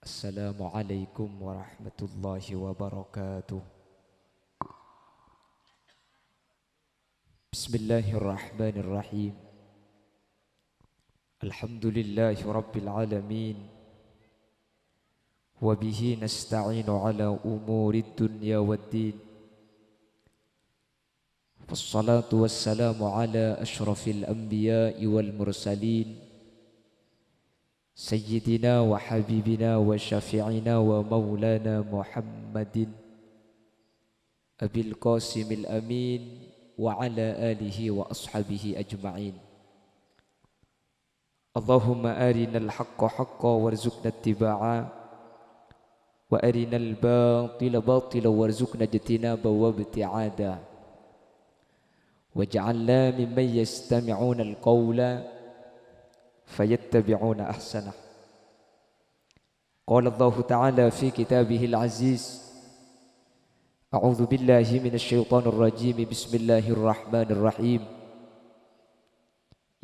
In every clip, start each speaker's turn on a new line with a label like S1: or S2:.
S1: Assalamualaikum warahmatullahi wabarakatuh. Bismillahirrahmanirrahim. Alhamdulillahi rabbil alamin. Wa bihi nasta'inu ala umurid dunya waddin. Wassalatu wassalamu ala ashrafil anbiya'i wal mursalin. Sayyidina wa habibina wa syafi'ina wa maulana Muhammadin Abil Qasimil Amin wa ala alihi wa ashabihi ajma'in. Allahumma arinal haqqa haqqa warzuqna ittiba'a wa arinal batila batila warzuqna ijtinaba wa ibti'ada waj'alna mimman yastami'una al-qawla فيتبعون أحسنه. قال الله تعالى في كتابه العزيز: أعوذ بالله من الشيطان الرجيم بسم الله الرحمن الرحيم.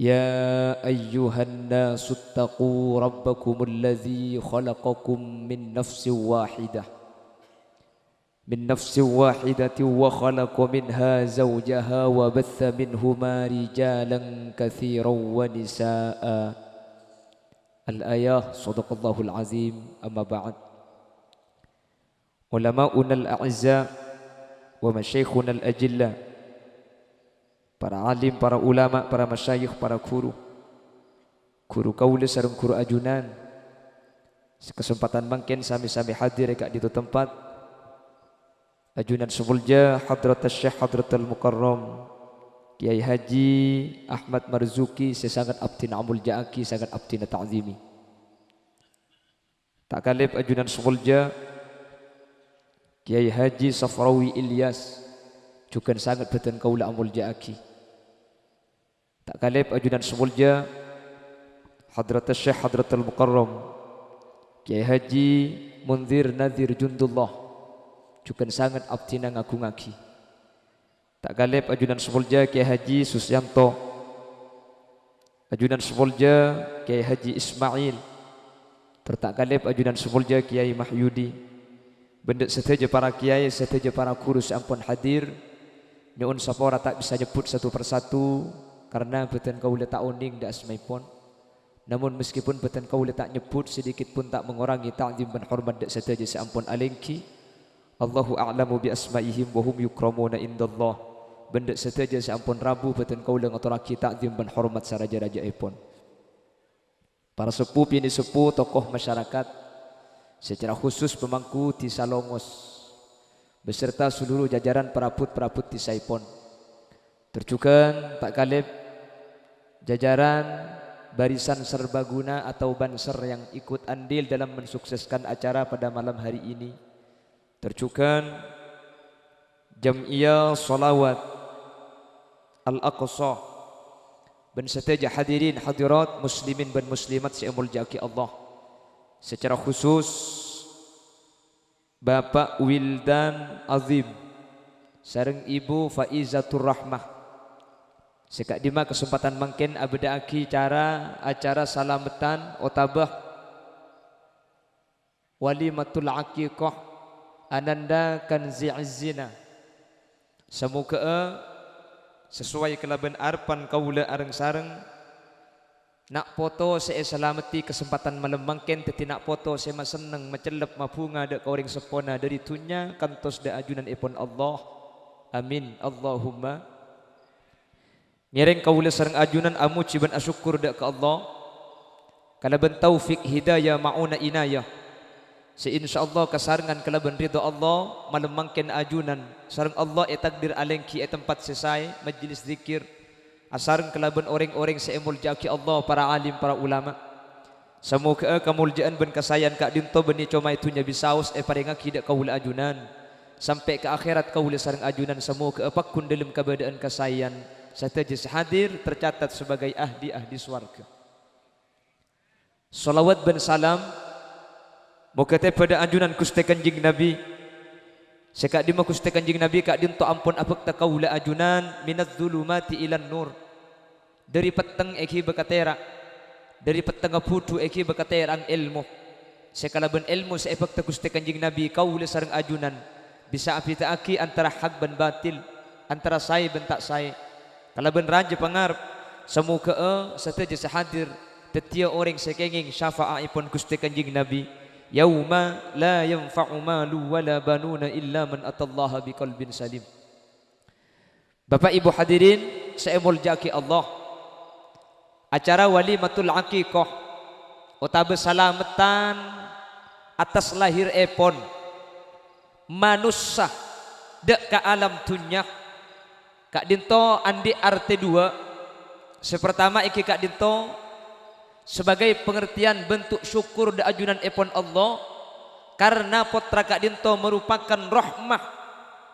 S1: يا أيها الناس اتقوا ربكم الذي خلقكم من نفس واحدة وخلق منها زوجها وبث منهما رجالا كثيرا ونساء. الآية. صدق الله العظيم. أما بعد. علماؤنا الأعزاء ومشايخنا الأجلاء, para alim, para ulama, para masyayikh, para guru kaula sareng guru ajunan, kesempatan mangken sami-sami hadir ka di tempat ajunan semulja Hadratus Syekh Hadratul Mukarram Kiai Haji Ahmad Marzuki, sesangat abdina amul jaaki, sangat abdina ta'zimi. Tak kalip ajunan semulja Kiai Haji Safrawi Ilyas, juga sangat beten kaula amul jaaki. Tak kalip ajunan semulja Hadratus Syekh Hadratul Mukarram Kiai Haji Munzir Nazir Jundullah, juga sangat abdina ngagungaki. Tak galip ajunan semulja Kiai Haji Susyanto, ajunan semulja Kiai Haji Ismail, tak galip ajunan semulja Kiai Mahyudi. Bendek seteja para kiai, seteja para guru sampun hadir. Nyuun sapora tak bisa nyebut satu persatu karena beten kaula tak uning dak asmaipun. Namun meskipun beten kaula tak nyebut, sedikit pun tak mengurangi ta'zim dan hormat dak seteja sampun alengki. Allahu a'lamu bi asma'ihim wa hum yukramuna indallah. Benda seteja sampun rabu beten kaula ngaturaki ta'zim dan hormat saraja-rajaipun. Para sepuh pini sepuh, tokoh masyarakat, secara khusus pemangku di Salongos beserta seluruh jajaran perabot-perabot di Saipon. Terjukan tak kalip jajaran barisan serbaguna atau banser yang ikut andil dalam mensukseskan acara pada malam hari ini. Terjukan Jam'iyah Salawat Al-Aqsa, ben seteja hadirin hadirat muslimin dan muslimat seumul jaki Allah. Secara khusus Bapak Wildan Azim sareng Ibu Faizatur Rahmah, sekak dima kesempatan mangken abdaaki acara salametan otabah walimatul aqiqah Ananda Kanzi Azzina. Semoga sesuai kelaban arpan kaula areng sareng nak foto saya selamati kesempatan malam mangken, teti nak foto saya maseneng macelep mabunga dak kauring sepona dari tunya kantos da ajunan ipon Allah. Amin Allahumma. Ngereng kaula sareng ajunan amuji ban asyukur dak ka Allah kalaban taufik hidayah mauna inayah. Insyaallah kasarengan kalaban ridha Allah malam mangken ajunan sareng Allah takdir alengki tempat selesai majlis zikir asareng kalaban orang-orang seemul jaki Allah, para alim, para ulama. Semoga kemuliaan ben kasayan kak dinto beni coma itunya bisaus paringaki dak kaula ajunan sampai ke akhirat kaula sareng ajunan. Semoga pakun dalam keberadaan kasayan sateja hadir tercatat sebagai ahdi swarga. Salawat ben salam moga pada ajunan Gusti Kanjeng Nabi. Sekak dima Gusti Kanjeng Nabi kak dinto ampun apek ta kaula ajunan minadz zulumati ilan nur. Dari peteng eki bekatera, dari peteng putu eki bekatera ang ilmu. sekalaban ilmu seebak Gusti Kanjeng Nabi kaula sareng ajunan bisa apitaaki antara hak ban batil, antara sai ban tak sai. Kalaban raja pangarep semoga sateja sahadir tetia orang sekenging syafa'aipun Gusti Kanjeng Nabi yauma la yanfa'u malu wala banuna illa man atallaha biqalbin salim. Bapak Ibu hadirin saya muljaki Allah, acara walimatul aqiqah utabe salamatan atas lahir epon manusia dek ka alam dunya. Kak Dinto andi arte dua. Sepertama iki Kak Dinto sebagai pengertian bentuk syukur da ajunan epon Allah karena potra Kak Dinto merupakan rahmah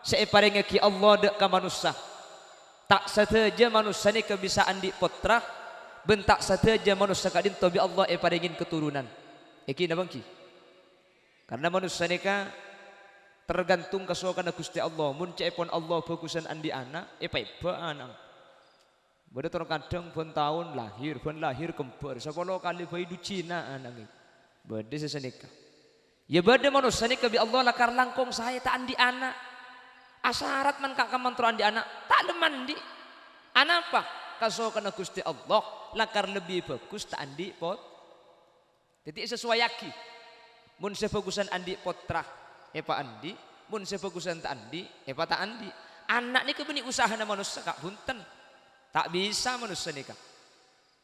S1: seeparing ki Allah dek ka manusia. Tak sateja manusia ni bisa andi potra, bentak sateja manusia Kak Dinto bi Allah eparingin keturunan. Iki na bangki. Karena manusia ni ka tergantung kasuakan Gusti Allah. Mun cepon Allah fokusan andi anak, epaiba anak. Bada terkadang pun tahun lahir kembar. 10 kali bayi du Cina anak. Bada sesenika. Ya bada manusia ni bi Allah lakar langkong saya tak andi anak. Asarat man kak kamantro andi anak tak lemandi. Anak apa? Kasuakan Gusti Allah lakar lebih bagus tak andi pot. Jadi sesuai yaki. Mun sefokusan andi potrah epa andi, mun sefokusan tak andi, epa tak andi. Anak ni kebeni usaha na manusia kak bunten. Tak bisa manusia ni kak.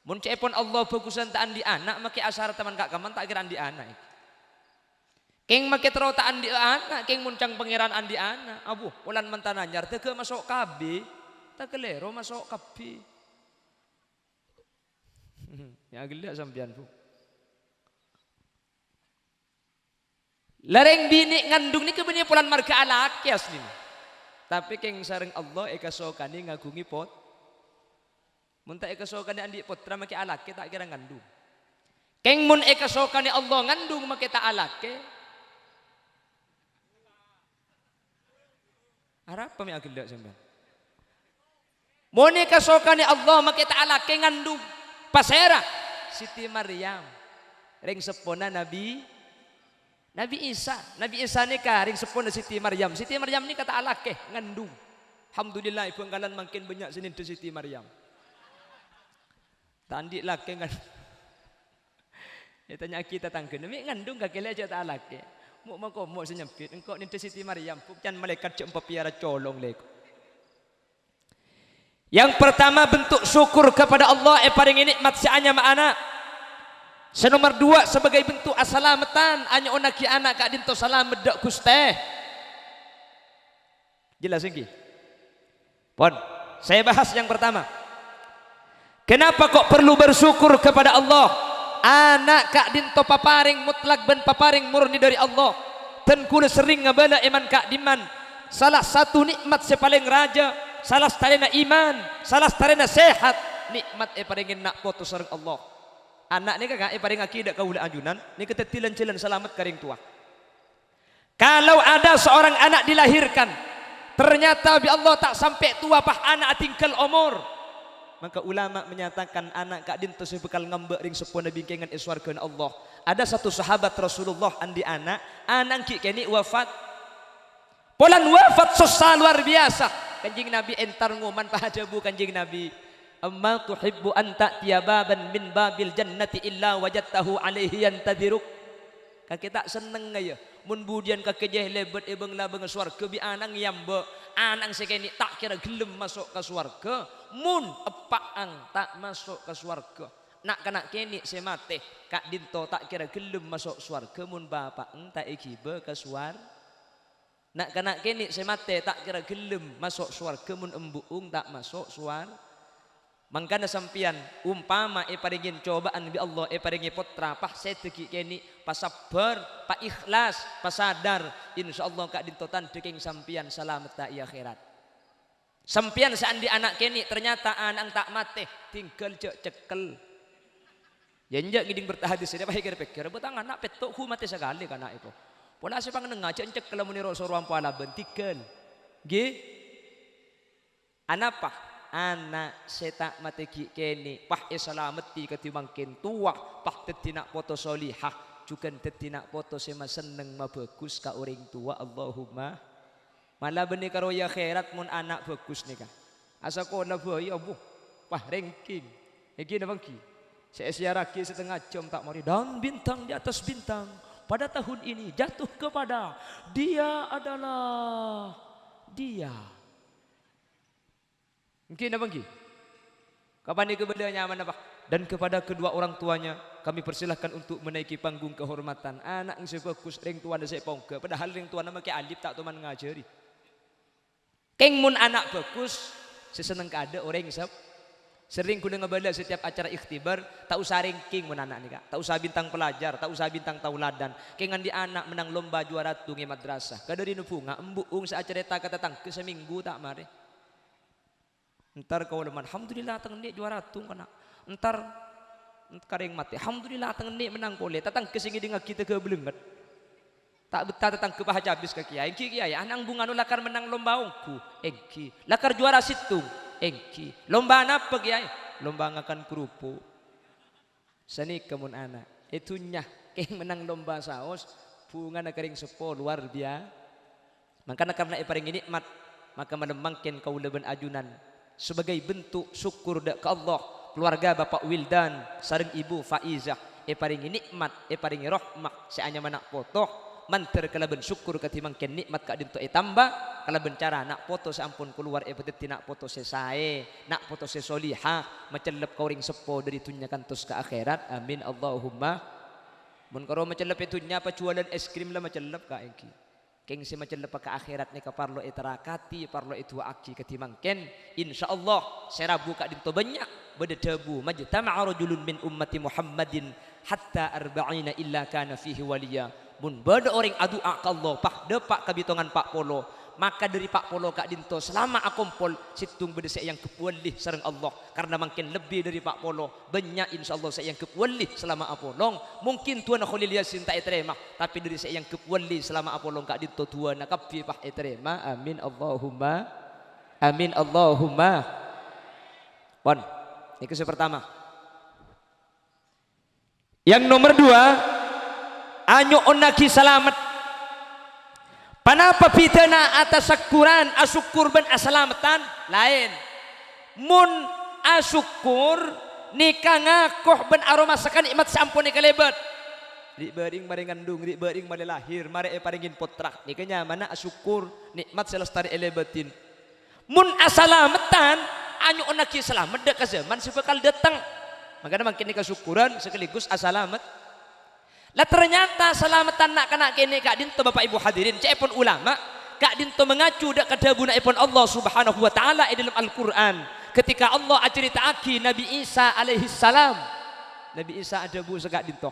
S1: Mun cepon Allah fokusan tak andi anak, maki asar teman kak kaman tak kira andi anak. Keng maki terau tak andi anak, keng muncang pangeran andi anak. Abu, ulan mentananyar teke masuk KB, tak kelero masuk KB. Ya gila sampean bu. Lareng bini ngandung ni kebenih pulan marga alaki asli. Tapi keng sareng Allah eka sokani ngagungi pot. Munta eka sokani andi potra maki alaki tak kira ngandung. Keng mun eka sokani Allah ngandung maki tak alaki. Harap mi agila sampean. Mun eka sokani Allah maki tak alaki ngandung. Pasera Siti Maryam. Ring sepona Nabi Isa ni ka ring sepona Siti Maryam. Siti Maryam ni kata alake ngandung. Alhamdulillah ibu anggalan makin banyak sini tu Siti Maryam. Tandi lake kan. Ya tanya kita tangken, "Mi ngandung ka kele aja ta alake." Mu mako senyempit engkau ni Siti Maryam bukan malaikat cek piara colong leko. Yang pertama bentuk syukur kepada Allah paling nikmat sianya ma anak. Senomor 2 sebagai bentuk asalamatan hanya onaki anak Kak Dinto salam medok Guste. Jelas iki? Pon, saya bahas yang pertama. Kenapa kok perlu bersyukur kepada Allah? Anak Kak Dinto paparing mutlak ben paparing murni dari Allah. Dan kula sering ngabala iman Kak Diman. Salah satu nikmat sepaling raja, salah starena iman, salah starena sehat, nikmat paringin nak foto sareng Allah. Anak ni kakak paring akidah kaula ajunan ni ketetilan-cilan selamat karing tua. Kalau ada seorang anak dilahirkan ternyata bi Allah tak sampai tua pah anak tinggal umur, maka ulama menyatakan anak Kak Dinto sebekal ngambek ring sepona bingkengan iswarkeun Allah. Ada satu sahabat Rasulullah andi anak ki kini wafat. Polan wafat susah luar biasa. Kanjing Nabi entar ngoman pahajabu kanjing Nabi. Amma tuhibbu an ta'tiya baban min babil jannati illa wajadtahu alaihi yantadhiruk. Kaki tak seneng ya mun budian kaki jeh lebet ebeng labeng swarga bi anang yambe anang sekeni tak kira gelem masuk ke swarga mun epaang tak masuk ke swarga. Nak kena keni semate Kak Dinto tak kira gelem masuk swarga mun bapak tak ikibe ke swarga. Nak kena keni semate tak kira gelem masuk swarga mun embuung tak masuk swarga. Mangkana sampian umpama paringin cobaan bi Allah paringi potra pah seteki keni pasabar pa ikhlas pasadar insyaallah Kak Dinto tandeking sampian selamat ta iya akhirat. Sampian seandi anak keni ternyata anak tak mate tinggal cekel. Jenjak ngiding bertahadis dia pikir betang anak petok ku mate sekali kana itu. Pola sepang nengah cekel muni rosoruam pala bentikel. Nggih. Anapa? Anak setak mateki keni pah salameti ketimbang tua pah tetina foto solihah cukan tetinak foto sema seneng ma bagus ka orang tua Allahumma malah benih karo ya khairat mun anak bagus nih kah asa kola bayi abu wah ranking iki napa ki saya siaraki setengah jam tak mari dan bintang di atas bintang pada tahun ini jatuh kepada dia adalah dia mungkin apa ki kapan ini kebenarannya aman apa dan kepada kedua orang tuanya kami persilahkan untuk menaiki panggung kehormatan anak yang sebagus ring tuan saya pongke padahal ring tuan nama ke alif tak teman ngajari keng mun anak bagus seseneng kada orang sab sering kudu ngebala setiap acara ikhtibar tak usah ranking mun anak nih kak tak usah bintang pelajar tak usah bintang tauladan kengan di anak menang lomba juara tungi madrasah kadari nu bunga embuung seacara tak kata tangke seminggu tak mari entar kau leman alhamdulillah tengene juara tung kana entar kareng mati alhamdulillah tengene menang boleh tatang kesingi dengan kita ke belenget tak betah tatang ke paha habis ke kiai kiai anang bunga nu lakar menang lomba ongku engki lakar juara situng engki lomba apa kiai lomba ngakan kerupuk seni kemun anak itunya keng menang lomba saos bunga na kering sepo luar biasa makanya karena paring nikmat maka menemangkan kau leben ajunan sebagai bentuk syukur ke Allah keluarga Bapak Wildan sareng Ibu Faizah paringi nikmat paringi rahmah seanya manak foto manter kalaben syukur katimangken nikmat ka dinto tambah kalaben cara nak foto sampun keluar pedet nak foto sesae nak foto sesolihah macelep kauring sepo dari tunya kantos ke akhirat amin Allahumma mun karo macelep itunya apa jualan es krim lah macelep ka engki keng si macelep ka akhirat ni ka parlo iterakati parlo itu aki katimangken insyaallah serabu ka dinto banyak berdebu majtama'a rajulun min ummati Muhammadin hatta arba'ina illa kana fihi waliya mun bada orang adu ka Allah pak depak kabitongan Pak Polo maka dari Pak Polo kak dinto selama akompol situng beda saya yang kepulih sareng Allah karena makin lebih dari Pak Polo banyak insyaallah saya yang kepulih selama apolong mungkin tuan Khalil Yasin tak terima tapi dari saya yang kepulih selama apolong kak dinto tuan kapi pak terima amin Allahumma amin Allahumma pon ini yang pertama yang nomor dua anyo onaki selamat panapa pitana atas syukuran asyukur ben asalamatan lain mun asyukur nikah ngakoh ben aroma sakan nikmat sampun nikah lebat di bering mari ngandung di bering mari lahir mari paringin potrak nikahnya mana asyukur nikmat selestari elebatin mun asalamatan anyo onaki selamat dak zaman sebekal datang makanya makin nikah syukuran sekaligus asalamat lah ternyata selamatan nak kena kene kak dinto Bapak Ibu hadirin cepon ulama kak dinto mengacu dak kadabuna ipun Allah Subhanahu wa taala dalam Al-Qur'an ketika Allah aceritaaki Nabi Isa alaihi salam Nabi Isa ada bu sekak dinto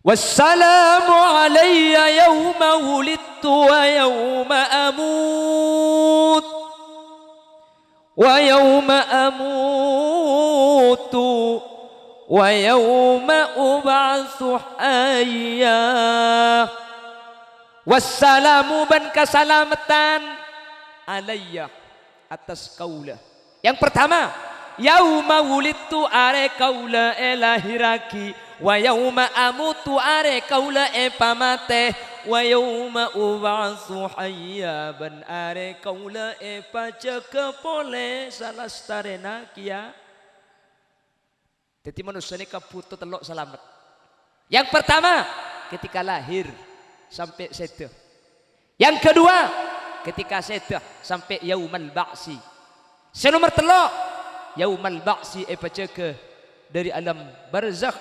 S1: wassalamu alayya yauma wulidtu wa yauma amut wa yauma amutu wa yawma ub'atsu hayya wassalamu ban keselamatan alayya atas kaula yang pertama yauma wulidtu are kaula lahiraki wa yauma amutu are kaula pamate wa yauma ub'atsu hayya ban are kaula pacekepole salastarena kia. Jadi manusia ini kaputu telok selamat. Yang pertama ketika lahir sampai setuh. Yang kedua ketika setuh sampai yaumal ba'si. Senomor telok yaumal ba'si paceke dari alam barzakh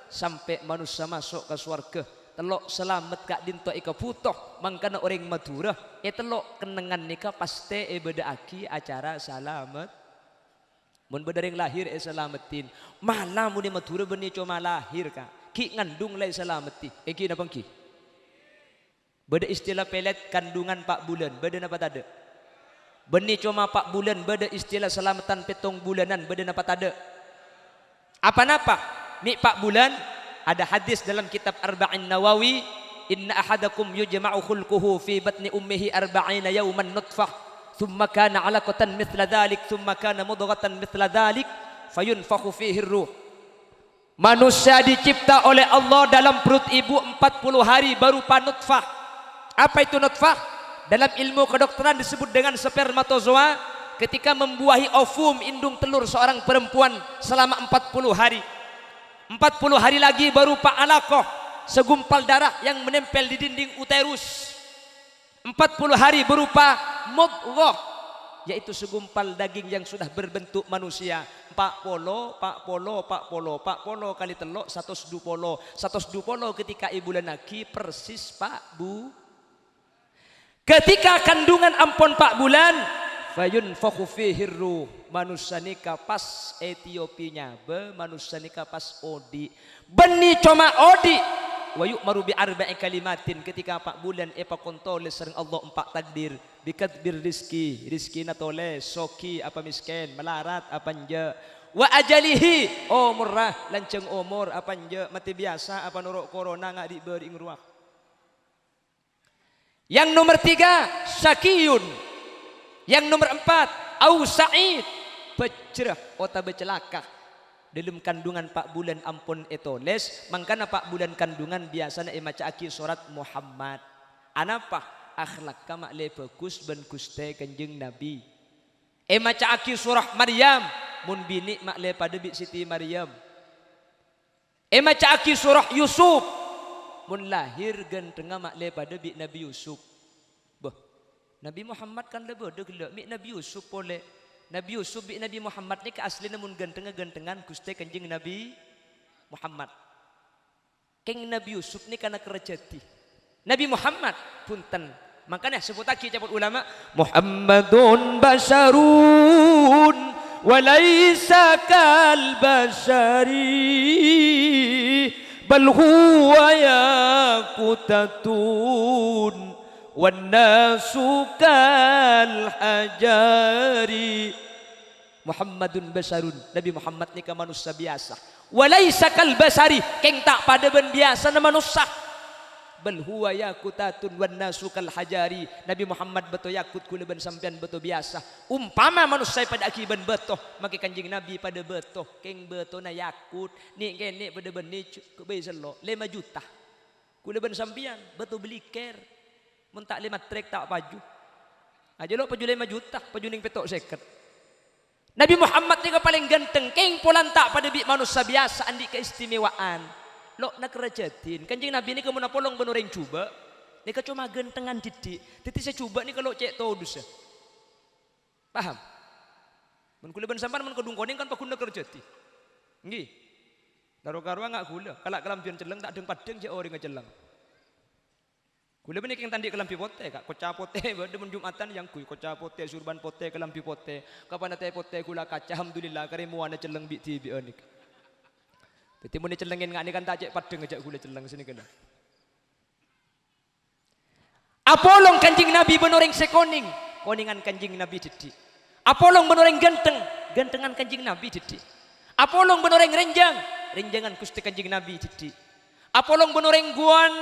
S1: sampai manusia masuk ke surga. Telok selamat kak dinto ika putoh mangkana orang madura telok kenangan nikah pasti beda aki acara selamat. Mun beda yang lahir selamatin malah mun madura benih cuma lahir kak ki ngandung lai selamati ki napa ki beda istilah pelet kandungan 4 bulan beda napa tade benih cuma 4 bulan beda istilah selamatan petong bulanan beda napa tade apa napa mi 4 bulan ada hadis dalam kitab Arba'in Nawawi inna ahadakum yujma'u khulquhu fi batni ummihi 40 yawman nutfah ثم كان علقة مثل ذلك ثم كان مضغة مثل ذلك فينفخ فيه الروح Manusia dicipta oleh Allah dalam perut ibu 40 hari berupa nutfah. Apa itu nutfah? Dalam ilmu kedokteran disebut dengan spermatozoa. Ketika membuahi ovum indung telur seorang perempuan selama 40 hari. 40 hari lagi berupa alaqah, segumpal darah yang menempel di dinding uterus. 40 hari berupa mudghah, yaitu segumpal daging yang sudah berbentuk manusia. Pak polo kali telok 120 ketika ibu laki persis Pak Bu. Ketika kandungan ampun 4 bulan, fayunfakhu fihi ruh, manusia nikah pas Etiopinya be manusia nikah pas odi beni coma odi wa yu'maru bi arba'i kalimatin. Ketika 4 bulan epa kontole sering Allah 4 takdir bikat bir rizki natole soki apa miskin melarat apa nje wa ajalihi umurah lanceng umur apa nje mati biasa apa nuruk corona nggak diberi ngruah. Yang nomor 3 syakiyun. Yang nomor 4 au sa'id, becerah atau becelaka. Dalam kandungan 4 bulan ampun etoles, mangkana 4 bulan kandungan biasanya maca aki surat Muhammad. Anapa? Akhlak kama le bagus ben guste kanjeng Nabi. Maca aki surah Maryam, mun bini mak le pada bi Siti Maryam. Maca aki surah Yusuf, mun lahir gentengah mak le pada bi Nabi Yusuf. Bah, Nabi Muhammad kan lebih degel mi Nabi Yusuf boleh. Nabi Yusuf bi Nabi Muhammad ni ke asli namun gentengan guste kanjeng Nabi Muhammad. Keng Nabi Yusuf ni kana kerejati. Nabi Muhammad punten. Makanya sebut lagi cabut ulama Muhammadun basharun wa laisa kal bashari bal huwa yaqutatun wan nasu kal hajari. Muhammadun basharun, Nabi Muhammad ni ka manusia biasa. Wa laisa kal bashari, keng tak pada ben biasa na manusia. Bal huwa yaqutatun wan nasu kal hajari. Nabi Muhammad beto yakut kula ben sampean beto biasa. Umpama manusia pada akiban beto, maka kanjeng Nabi pada beto, keng beto na yakut ni kene pada ben ni be selo 5 juta. Kula ben sampean beto beli ker. Mun tak 5 trek tak paju. Aja lo paju 5 juta, paju ning petok seket. Nabi Muhammad ni paling ganteng, keng polan tak pada bi manusia biasa andi keistimewaan. Lo nak kerajatin kanjeng Nabi ni kamu napolong benoreng cuba ni cuma gentengan didik titi saya coba ni kalau cek tahu dosa paham mun kula ben sampan mun kedung koning kan pakunda kerjati nggih karo-karo ngak kula kalak kelampian celeng tak deng padeng je orang ngeceleng kula ben iki tandi kelampi pote kak koca pote bade mun Jumatan yang kuy koca pote surban pote kelampi pote kapan ate pote kula kaca alhamdulillah karemu ana celeng bi tibi onik. Jadi mau dicelengin nggak ni kan tak cek padeng ngejak gula celeng sini kena. Apolong kanjing Nabi benoreng sekoning, koningan kanjing Nabi jadi. Apolong benoreng gentengan kanjing Nabi jadi. Apolong benoreng renjangan kusti kanjing Nabi jadi. Apolong benoreng guan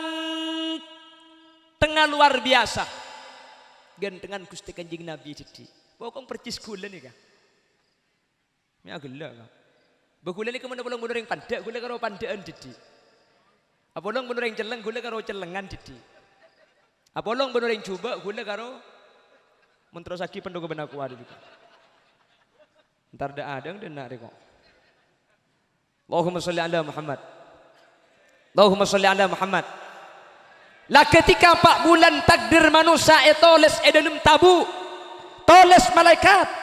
S1: tengah luar biasa, gentengan kusti kanjing Nabi jadi. Pokok percis gula nih kah? Ini agak lah. Begula ni kemudian bolong benoreng pandak, gula karo pandaan didi. Apolong benoreng celeng, gula karo celengan didi. Apolong benoreng coba, gula karo menterosaki pendogo benak kuat juga. Ntar dah ada dan nak rekok. Allahumma sholli ala Muhammad. Allahumma sholli ala Muhammad. Lah ketika 4 bulan takdir manusia etoles dalam tabu, toles malaikat.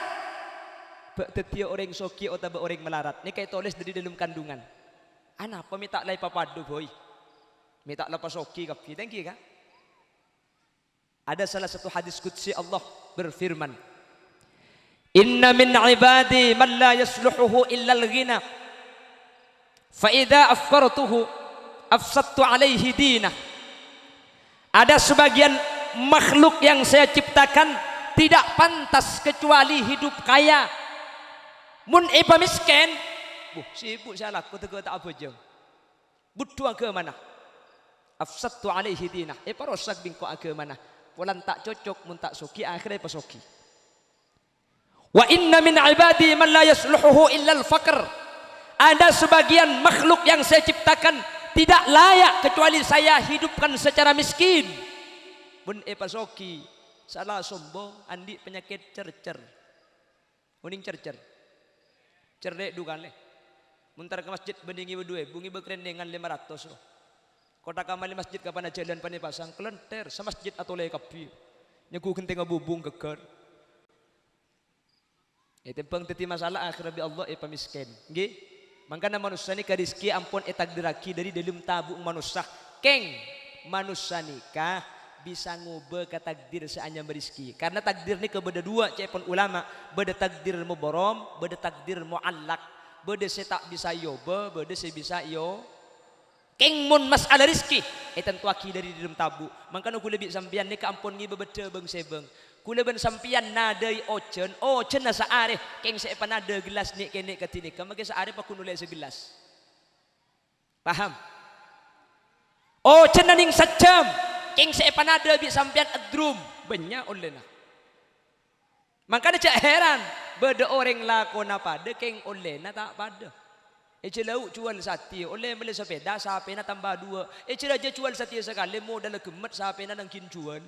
S1: Tetia orang soki atau orang melarat. Ni kayak tulis dari dalam kandungan. Anak apa minta lai papadu boy. Minta lepas soki kapi. Thank you kan? Ada salah satu hadis qudsi Allah berfirman. Inna min ibadi man la yasluhuhu illa al-ghina. Fa idza afqartuhu afsadtu alaihi dinah. Ada sebagian makhluk yang saya ciptakan tidak pantas kecuali hidup kaya. Mun iba miskin, sibuk salah, kau tak apa je. Butuh agama mana? Afsadtu alaihi dinah. Rosak bingko agama mana? Polan tak cocok, mun tak soki akhirnya pasoki. Wa inna min ibadi man la yasluhuhu illa al-faqr. ada sebagian makhluk yang saya ciptakan tidak layak kecuali saya hidupkan secara miskin. Bun pasoki salah sombong andi penyakit cercer. Uning cercer. Cerdek dugale. Muntar ke masjid bendingi berdua, bungi berkerendengan 500 loh. Kota kamali masjid kapan jalan pani pasang kelenter sa masjid atau lay kapi. Nyagu kenting bubung keker. Itu pang teti masalah akhir bi Allah pamiskin. Nggih. Mangkana manusia ni kariski ampun takdiraki dari dalam tabung manusia. Keng manusia nikah bisa ngubah ke takdir seanyam berizki. Karena takdir ni kebeda dua cepon ulama, beda takdir mubaram, beda takdir muallak. Beda saya tak bisa yoba, beda saya bisa yo. Keng mun masalah rizki, tentu aki dari dalam tabu. Mangkana ku lebih sampian ni kaampun ngi bebete beng sebeng. Ku leben sampian nadai ocen na saare. Keng saya panada gelas ni kene katini. Kamage saare pa kunulay sa gelas. Paham? Ocen na ning sacam. Keng saya panada bi sampian adrum. Benya oleh na. Mangkana cak heran. Beda orang lako na pada keng oleh na tak pada. Celau jual sati oleh beli sepeda sape na tambah 2. Raja jual sati sekali modal gemet sape na nangkin jual.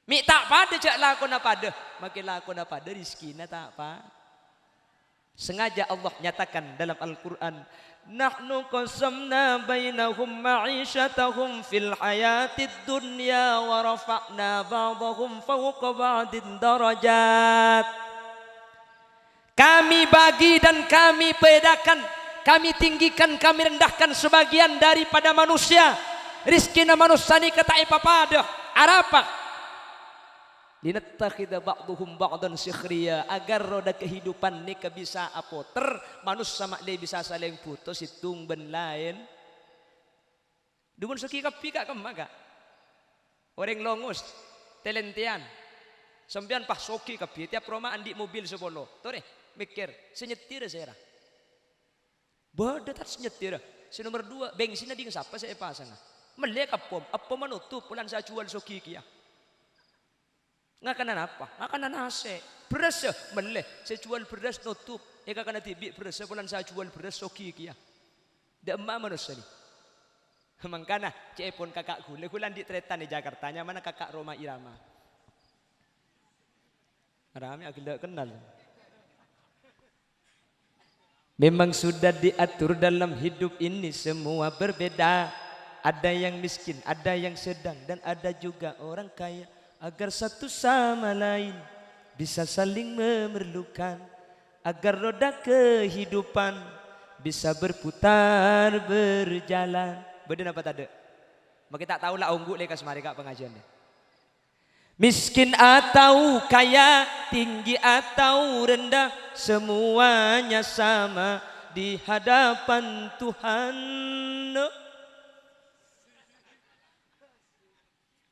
S1: Mi tak pada cak lako na pada. Makin lako na pada rizki na tak apa. Sengaja Allah nyatakan dalam Al-Quran. Nahnu qasamna bainahum ma'isyatahum fil hayatid dunya wa rafa'na ba'dahum fawqa ba'din darajat. Kami bagi dan kami bedakan, kami tinggikan, kami rendahkan sebagian daripada manusia. Rizki na manusia ni kata ipapada. Arapa? Linattakhidha ba'duhum ba'dan sikhriya, agar roda kehidupan ni bisa apoter, manusia makle bisa saling putus hitung ben lain. Dumun suki kapi kak kemaga. Orang longus, telentian. Sambian pah soki kapi, tiap Roma andi mobil sepolo. Tore. Mikir, senyetir saya. Bada tak senyetir. Nomor 2, bensin na ding sapa saya pasang. Melek apa manutup pulan saya jual soki kia. Ngakanan apa? Ngakanan nase. Beras ya, melek. Saya jual beras nutup. Eka kana tibi beras pulan saya jual beras soki kia. Da emak manusia ni. Mangkana cepon kakak gule kulan di tretan di Jakarta. Mana kakak Roma Irama. Rame agak kenal. Memang sudah diatur dalam hidup ini semua berbeda. Ada yang miskin, ada yang sedang, dan ada juga orang kaya. Agar satu sama lain bisa saling memerlukan. Agar roda kehidupan bisa berputar, berjalan. Beda apa tadi? Maka tak tahu lah unggul lekas mari kak pengajiannya. Miskin atau kaya, tinggi atau rendah, semuanya sama di hadapan Tuhan.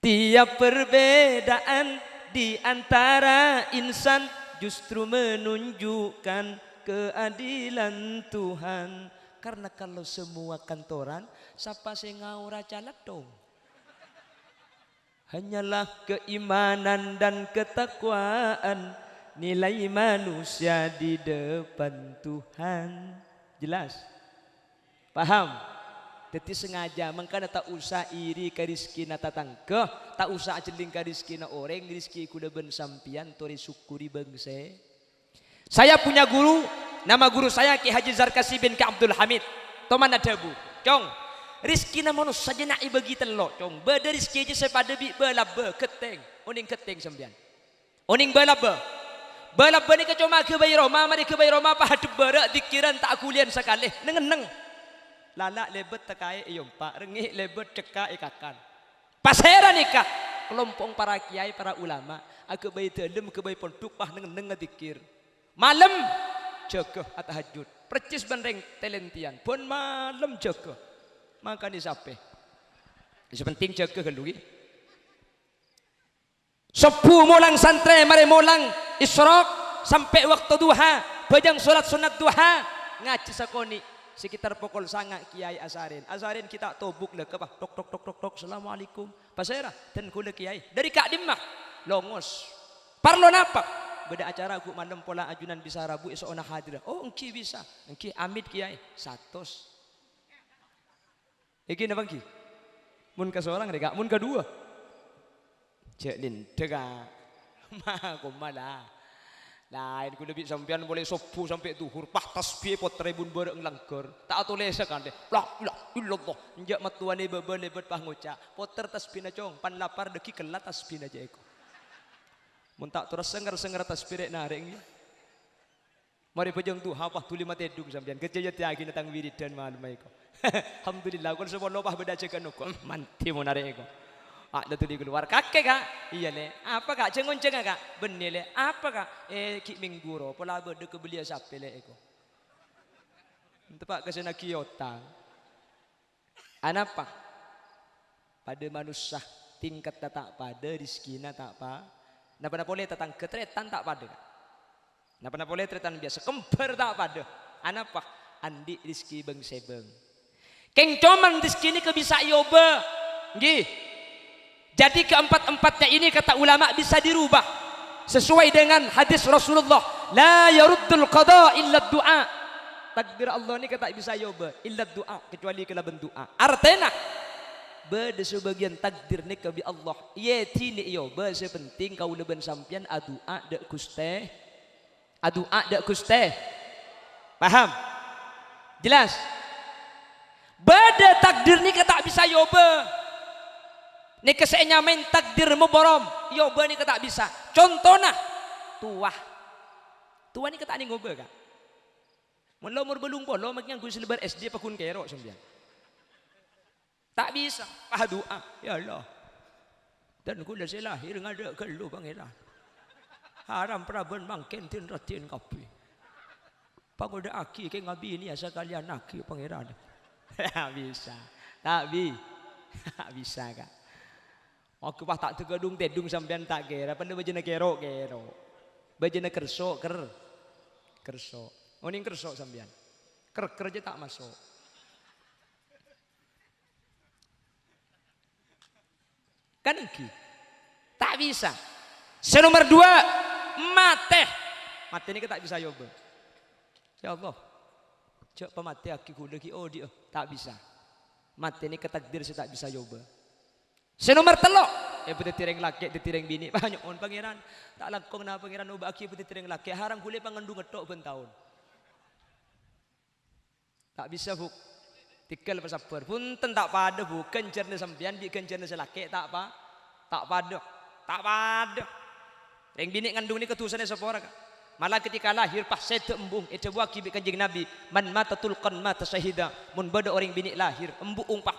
S1: Tiap perbedaan di antara insan justru menunjukkan keadilan Tuhan. Karena kalau semua kantoran, siapa sing ngaura calat dong? Hanyalah keimanan dan ketakwaan, nilai manusia di depan Tuhan. Jelas? Paham? Jadi sengaja mangkana tak usah iri ke rizki na tatangkeh, tak usah celing ke rizki na orang, rizki kuda ben sampian tori syukuri bangsa. Saya punya guru, nama guru saya Ki Haji Zarkasi bin Ka Abdul Hamid. Toman adabu. Cong, rizki na manusia saja nak ibagi telok, cong. Beda rizki aja saya pada bi belaba keteng, oning keteng sampian. Oning belaba. Belaba ni kecoma ke bayi Roma, mari ke bayi Roma pahad berak dikiran tak kulian sekali. Neng. Lalak lebet tekai pak rengik lebet cekak ikakan. Pasera nikah kelompok para kiai para ulama aku bayi telem ke bayi pondok pah neng dikir. Malam jaga tahajud. Percis bandeng telentian pun malam jaga. Maka ni sape. Itu penting jaga kelugi. Sepuh molang santre mari molang isyraq sampai waktu duha, bajang salat sunat duha ngaji sakoni. Sekitar pukul sangat kiai asarin kita tobuk le ke pak tok assalamualaikum pasera dan kula kiai dari kak dimah longos parlo napa
S2: beda acara aku malam pola ajunan bisa Rabu esok ona hadir. Oh engki bisa. Engki amit kiai 100. Iki napa engki? Mun ka seorang dek, mun kedua. Cek linte ka. Mah kumala. Lain ku lebih sampean boleh sopu sampai tuhur pah tasbih potre bun bereng langker tak atolesa kan deh la illallah njak matuane bebe lebet pah ngoca poter tasbih cong pan lapar deki kelat tasbih aja eko mun tak terus senger tasbih rek nareng mari pejeng tuh hapah tuli mate dug sampean kejaya tiagi datang wiridan malam eko alhamdulillah kun sebab lopah beda cekan ko manti mun arek eko ada tuh keluar kakek kak iya le apa kak cengon cenga kak benih le apa kak ki mingguro pola berde kebelia sape le eko tepak kesana kiota anapa pada manusia tingkat tak pada rizkina tak pa napa boleh tatang ketretan tak pada napa boleh tretan biasa kemper tak pada anapa andi rizki beng sebeng keng coman rizki ini kebisa yoba nggih. Jadi keempat-empatnya ini kata ulama bisa dirubah sesuai dengan hadis Rasulullah. La yaruddul qada illa du'a. Takdir Allah ini kata bisa yoba illa du'a kecuali kala bendoa. Artinya beda sebagian takdir ni kebi Allah. Ye tini yoba sepenting kau leben sampian adua dak guste. Adua dak guste. Paham? Jelas? Beda takdir ni kata bisa yoba. Ni kesenya main takdir mubaram yoba ni kata bisa contohnya tua ni kata ni ngoba kak mun lo umur belum polo maknya gue selebar SD pakun kero sembian tak bisa pah doa ya Allah dan gue dah lahir ngada ke lu pangeran haram praben mangken tin ratin kapi pagoda aki ke ngabi ni asa kalian aki pangeran bisa tak bisa kak. Aku pah tak tegedung tedung sampean tak kira, pandai bajana kero. Bajana kerso. Oning kerso sampean. Kerja tak masuk. Kan iki. Tak bisa. Senomor 2, mate. Mate ini tak bisa yoba. Ya Allah. Cok pemate aki kuda ki dia tak bisa. Mate ini ketakdir saya tak bisa yoba. Senomor telok, putih tireng laki, tireng bini, banyak on pangeran. Tak langkong na pangeran ubah aki putih tireng laki, harang kulit pangandung ngetok bentahun. Tak bisa buk, tikal pasapur pun tak pada buk, kencerna sampian, bi kencerna selaki tak pada. Yang bini ngandung ni ketusannya sepora. Malah ketika lahir pas saya embung itu buah kibik kanjeng Nabi man mata tulqan mata syahida mun bada orang bini lahir embu umpah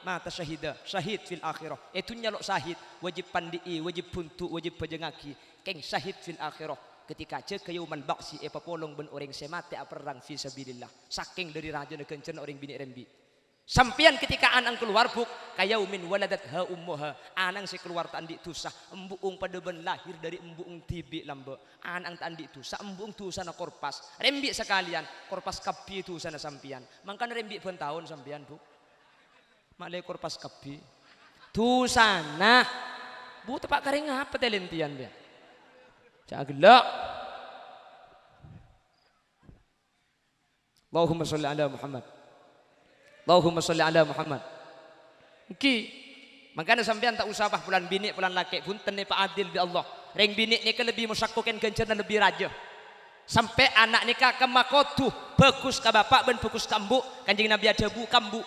S2: mata syahida syahid fil akhirah itu nyalok syahid wajib pandii wajib puntu wajib pejengaki keng syahid fil akhirah ketika cek kayuman baksi papolong ben orang semate perang fi sabilillah saking dari raja kencan orang bini rembi sampian ketika anang keluar buk kayaumin waladat ha ummuha anang si keluar tandi tusah embuung pada ben lahir dari embuung tibi lambe anang tandi tusah embuung tusana korpas rembi sekalian korpas kapi tusana sampian mangkan rembi pun tahun sampian buk malai korpas kapi tusana bu tepak kering apa telentian dia cagelak Allahumma sholli ala Muhammad Allahumma sholli ala Muhammad. Ki, makanya sampean tak usah bah pulan bini pulan laki punten ni Pak Adil bi Allah. Reng bini ni ke lebih musakkuken kencerna lebih raja. Sampai anak nikah ke makotu bagus ke bapak ben bagus kambu kanjeng Nabi ada bu kambu.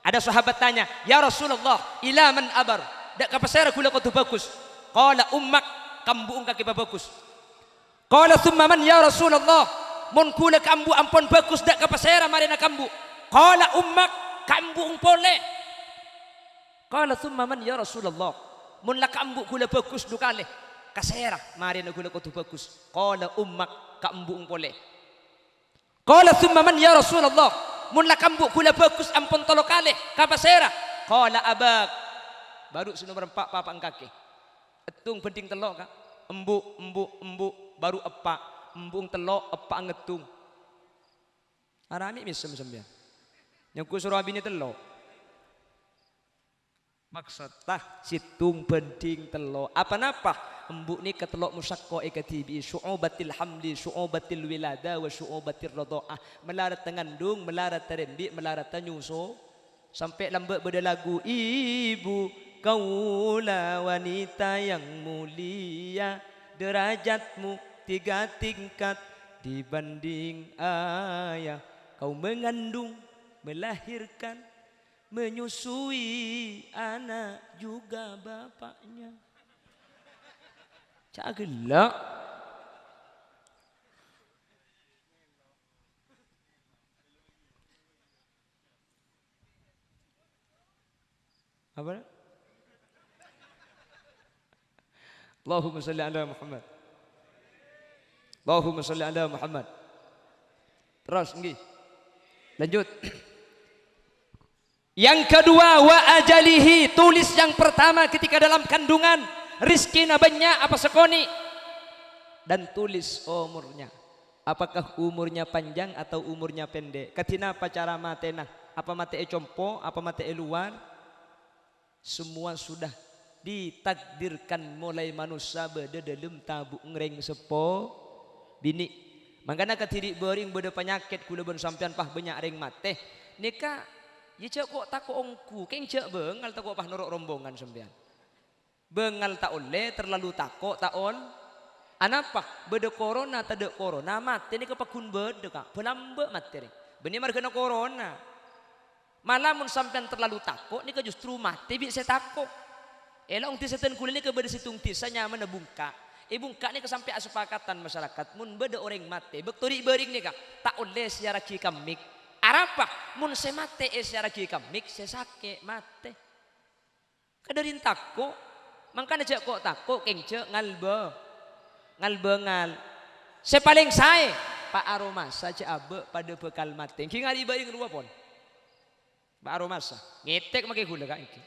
S2: Ada sahabat tanya, "Ya Rasulullah, ila man abar?" Dak ka pasera kula kotu bagus. Qala ummak kambu kaki bagus. Qala thumma man ya Rasulullah? Mun kula kambu ampun bagus dak ka pasera marina kambu. Qala ummak kambung pole. Qala thumma man ya Rasulullah. Mun la kambung kula bagus dukale. Kasera mari na kula kutu bagus. Qala ummak kambung pole. Qala thumma man ya Rasulullah. Mun la kambung kula bagus ampun tolokale kapasera. Qala abak. Baru nomor 4 papa kaki. Etung penting telok kak. Embu baru epak. Embung telok epak ngetung. Arami misem sembian. Yang ku suruh abini telok. Maksud tah situng penting telok. Apa napa? embuk ni ketelok musyakko ikatibi syu'ubatil hamli syu'ubatil wilada wa syu'ubatil radha'ah, melarat tengandung, melarat terembik, melarat nyusu. Sampai lambat beda lagu, ibu kaulah wanita yang mulia, derajatmu 3 tingkat dibanding ayah. Kau mengandung, melahirkan, menyusui anak juga bapaknya. Cak gelak. Apa? Allahumma salli ala Muhammad. Allahumma salli ala Muhammad. Terus nggih. Lanjut. Yang kedua, wa ajalihi, tulis yang pertama ketika dalam kandungan, rizki banyak apa sekoni, dan tulis umurnya. Apakah umurnya panjang atau umurnya pendek? Katina apa cara matena? Apa mate compo, apa mate luar? Semua sudah ditakdirkan mulai manusia beda dalam tabung ring sepo bini. Makanya ketidik bering beda penyakit kula ben sampean pah banyak ring mate. Nika ya cak kok tak ongku, keng cak bengal tak kok pah norok rombongan sampean. Bengal tak oleh terlalu takok tak on. Anapa? Beda corona tak ada corona mate ni kepakun beda kak. Penambah mate ni. Benih margana corona. Malah mun sampean terlalu takok ni justru mate bi saya takok. Ela ung tiseten kula ni ke beda situng tisa nyaman na bungka. Bungka ni kesampai asepakatan masyarakat mun beda orang mate. Bektori bering ni kak. Tak oleh secara kikamik. Arapa mun se mate secara kikamik se sake mate. Kadarin takok. Mangkana cak kok takok keng cak ngalbe. Ngalbengal. Se paling sae Pak Aromasa cak abe pada bekal mate. Ki ngali bering luar pon. Pak Aromasa ngetek make gula kak iki.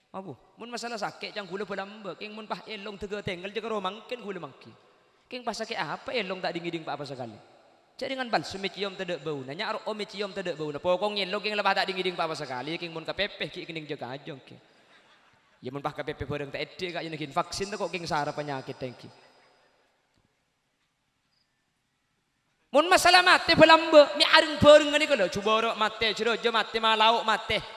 S2: Apa? Mun masalah sakit cang gula pelamba. Keng mun pah elong tega tenggal jaga romangken gula mangki. Keng pas sakit apa elong tak dingiding pak apa sekali. Cak dengan balsem cium tidak bau. Nanya aro om cium tidak bau. Pokong elong keng lebah tak dingiding pak apa sekali. Keng mun kapepeh ki kening jaga ajong ki. Ya mun pah kapepeh bareng tak ede kak yenekin vaksin kok keng sara penyakit tengki. Mun masalah mate pelamba mi areng bareng ni kalau coba ro mate cerojo mate malau mate.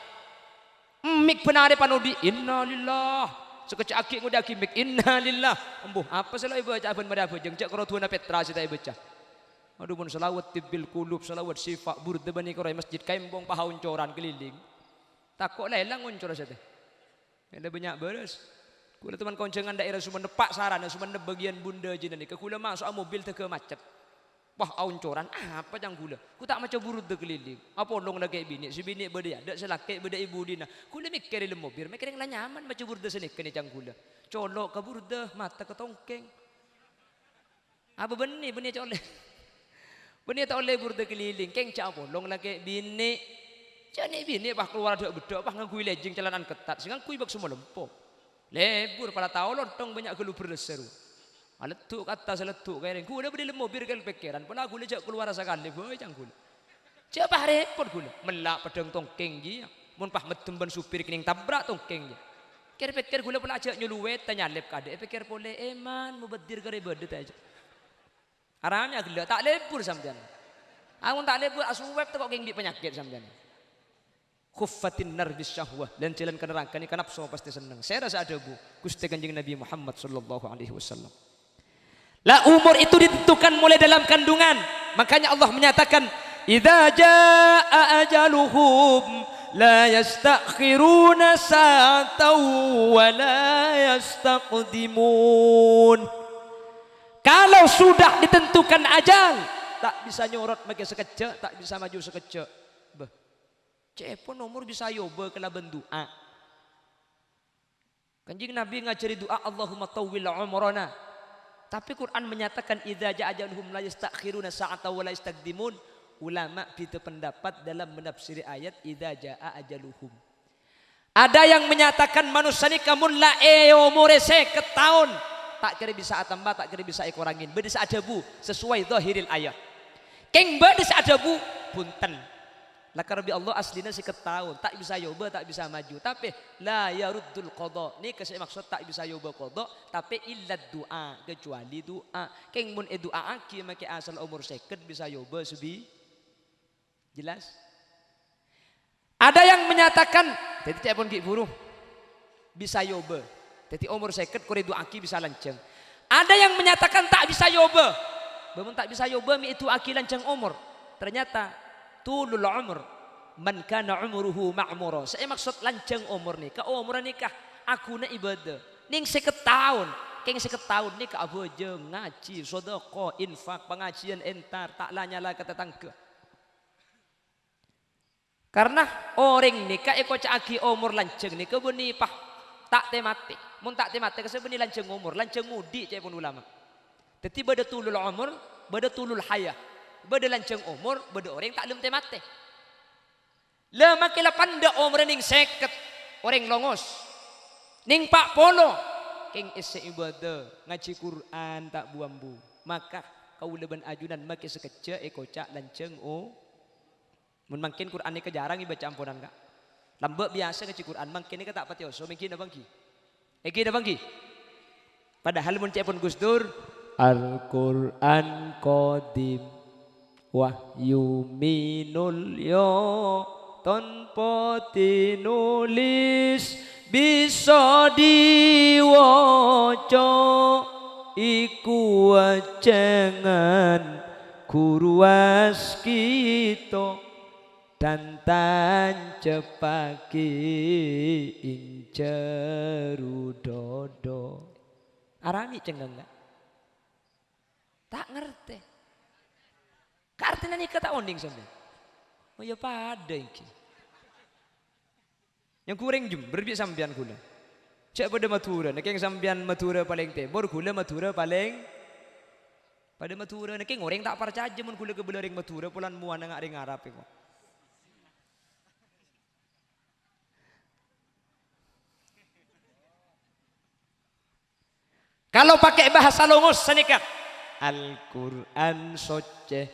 S2: Mik penare panudi innalillah sekecak akik ngudah kimik innalillah embuh apa selalu ibu baca aban madabu jeung cak karotuna petra sita ibu baca aduh mun selawat tibbil kulub selawat sifat burda bani korai masjid kaimbong pahaun coran keliling takok lelang uncor sate ada banyak beres kula teman koncengan daerah Sumenep pak sarana Sumenep bagian bunda jenani ke kula masuk mobil teu macet. Wah auncoran apa jang gula ku tak macam burut de keliling apa long lagi bini si bini beda ada selaki beda ibu dina kula mikir di mobil mikir yang nyaman macam burut seni kene jang gula colok ke burut mata ke tongkeng apa benih colek benih tak oleh burut de keliling keng cak apa long lagi bini jani bini bah keluar dua bedok bah ngagui lejing celanan ketat sehingga kui bak semua lempok lebur pada tahu lontong banyak gelu berseru aletuk kata seletuk kaya ni gula beri mobil kel pikiran pun aku lejak keluar sekali boy jang gula cak pah repot gula melak pedang tongkeng dia mun pah metem ban supir kening tabrak tongkeng dia kira pikir gula pula ajak nyuluwet tanya lep kade pikir boleh eman mubadir kare bedet aja aramnya gula tak lebur sampean aku tak lebur asuweb tu kok keng di penyakit sampean khuffatin nar bisyahwah dan jalan ke neraka ni kan nafsu pasti senang saya rasa ada bu Gusti Kanjeng Nabi Muhammad sallallahu alaihi wasallam. Lah umur itu ditentukan mulai dalam kandungan. Makanya Allah menyatakan, "Idza jaa ajaluhum la yastakhiruna sa'atan wa la yastaqdimun." Kalau sudah ditentukan ajal, tak bisa nyorot makin sekejap, tak bisa maju sekejap. Beh. Cepon umur bisa yoba kala bendoa. Kanjeng Nabi ngajari doa Allahumma tawwil umrana. Tapi Quran menyatakan idza jaa ajaluhum la yastakhiruna sa'atan wa la yastaqdimun. Ulama beda pendapat dalam menafsiri ayat idza jaa ajaluhum. Ada yang menyatakan manusia ni kamun la umure 50 tahun. Tak kira bisa tambah, tak kira bisa kurangin. Beda adabu sesuai zahiril ayat. Keng beda adabu punten. Lakar bi Allah aslinya si ketahun, tak bisa yoba, tak bisa maju. Tapi la yaruddul qada. Ni kasi maksud tak bisa yoba qada, tapi illa doa, kecuali doa. Keng mun doa aki make asal umur seket bisa yoba subi. Jelas? Ada yang menyatakan, jadi pun ki buruh bisa yoba. Jadi umur seket kore doa aki bisa lanceng. Ada yang menyatakan tak bisa yoba. Bamun tak bisa yoba mi itu aki lanceng umur. Ternyata tulul umur man kana umruhu ma'mura. Saya maksud lanceng umur nih. Ka umur nikah aku na ibadah. Ning 50 tahun. Keng 50 tahun nih ka aboje ngaji, sedekah, infak, pengajian entar tak lanyala kata tangke. Karena orang nikah eko caki umur lanceng nih kebuni pah tak temati. Mun tak temati kasi beni lanceng umur, lanceng mudi cai pun ulama. Teti bada tulul umur, bada tulul hayah. Bada lanceng umur, bada orang tak lem temate. Lama kila panda umur ning 50 orang longos. Ning 40 keng ese ibadah ngaji Quran tak buambu. Maka kau leban ajunan make sekecil ekocak lanceng mun mangkin Quran ni kejarang ibaca ampunan kak. Lambek biasa ngaji Quran mangkin ni tak pati oso mungkin abang ki. Eki abang ki. Padahal mun cek pun Gus Dur Al-Quran Qadim wahyu minul yo tanpa tinulis bisa diwaca iku wajangan kuruas kita dan tancepaki ing jero dodo arani cengang enggak tak ngerti. Karena nikah tak onding sampai. Oh ya pada iki. Yang kurang Jember bi sampean kula. Cek pada Madura, nek yang sampean Madura paling tebor, kula Madura paling pada Madura nek orang tak percaya mun kula kebelereng Madura pulan muana ngak ring Arab kok. Kalau pakai bahasa longus senikah Al-Quran soce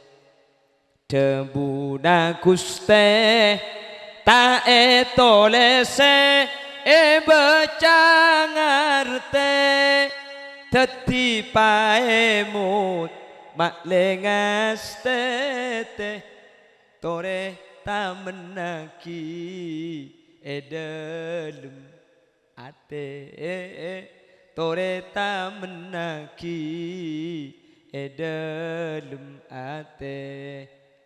S2: debuna guste tak etolese baca ngarte teti paemut mak lengas tete tore tamenaki edelum ate tore tamenaki edalem ate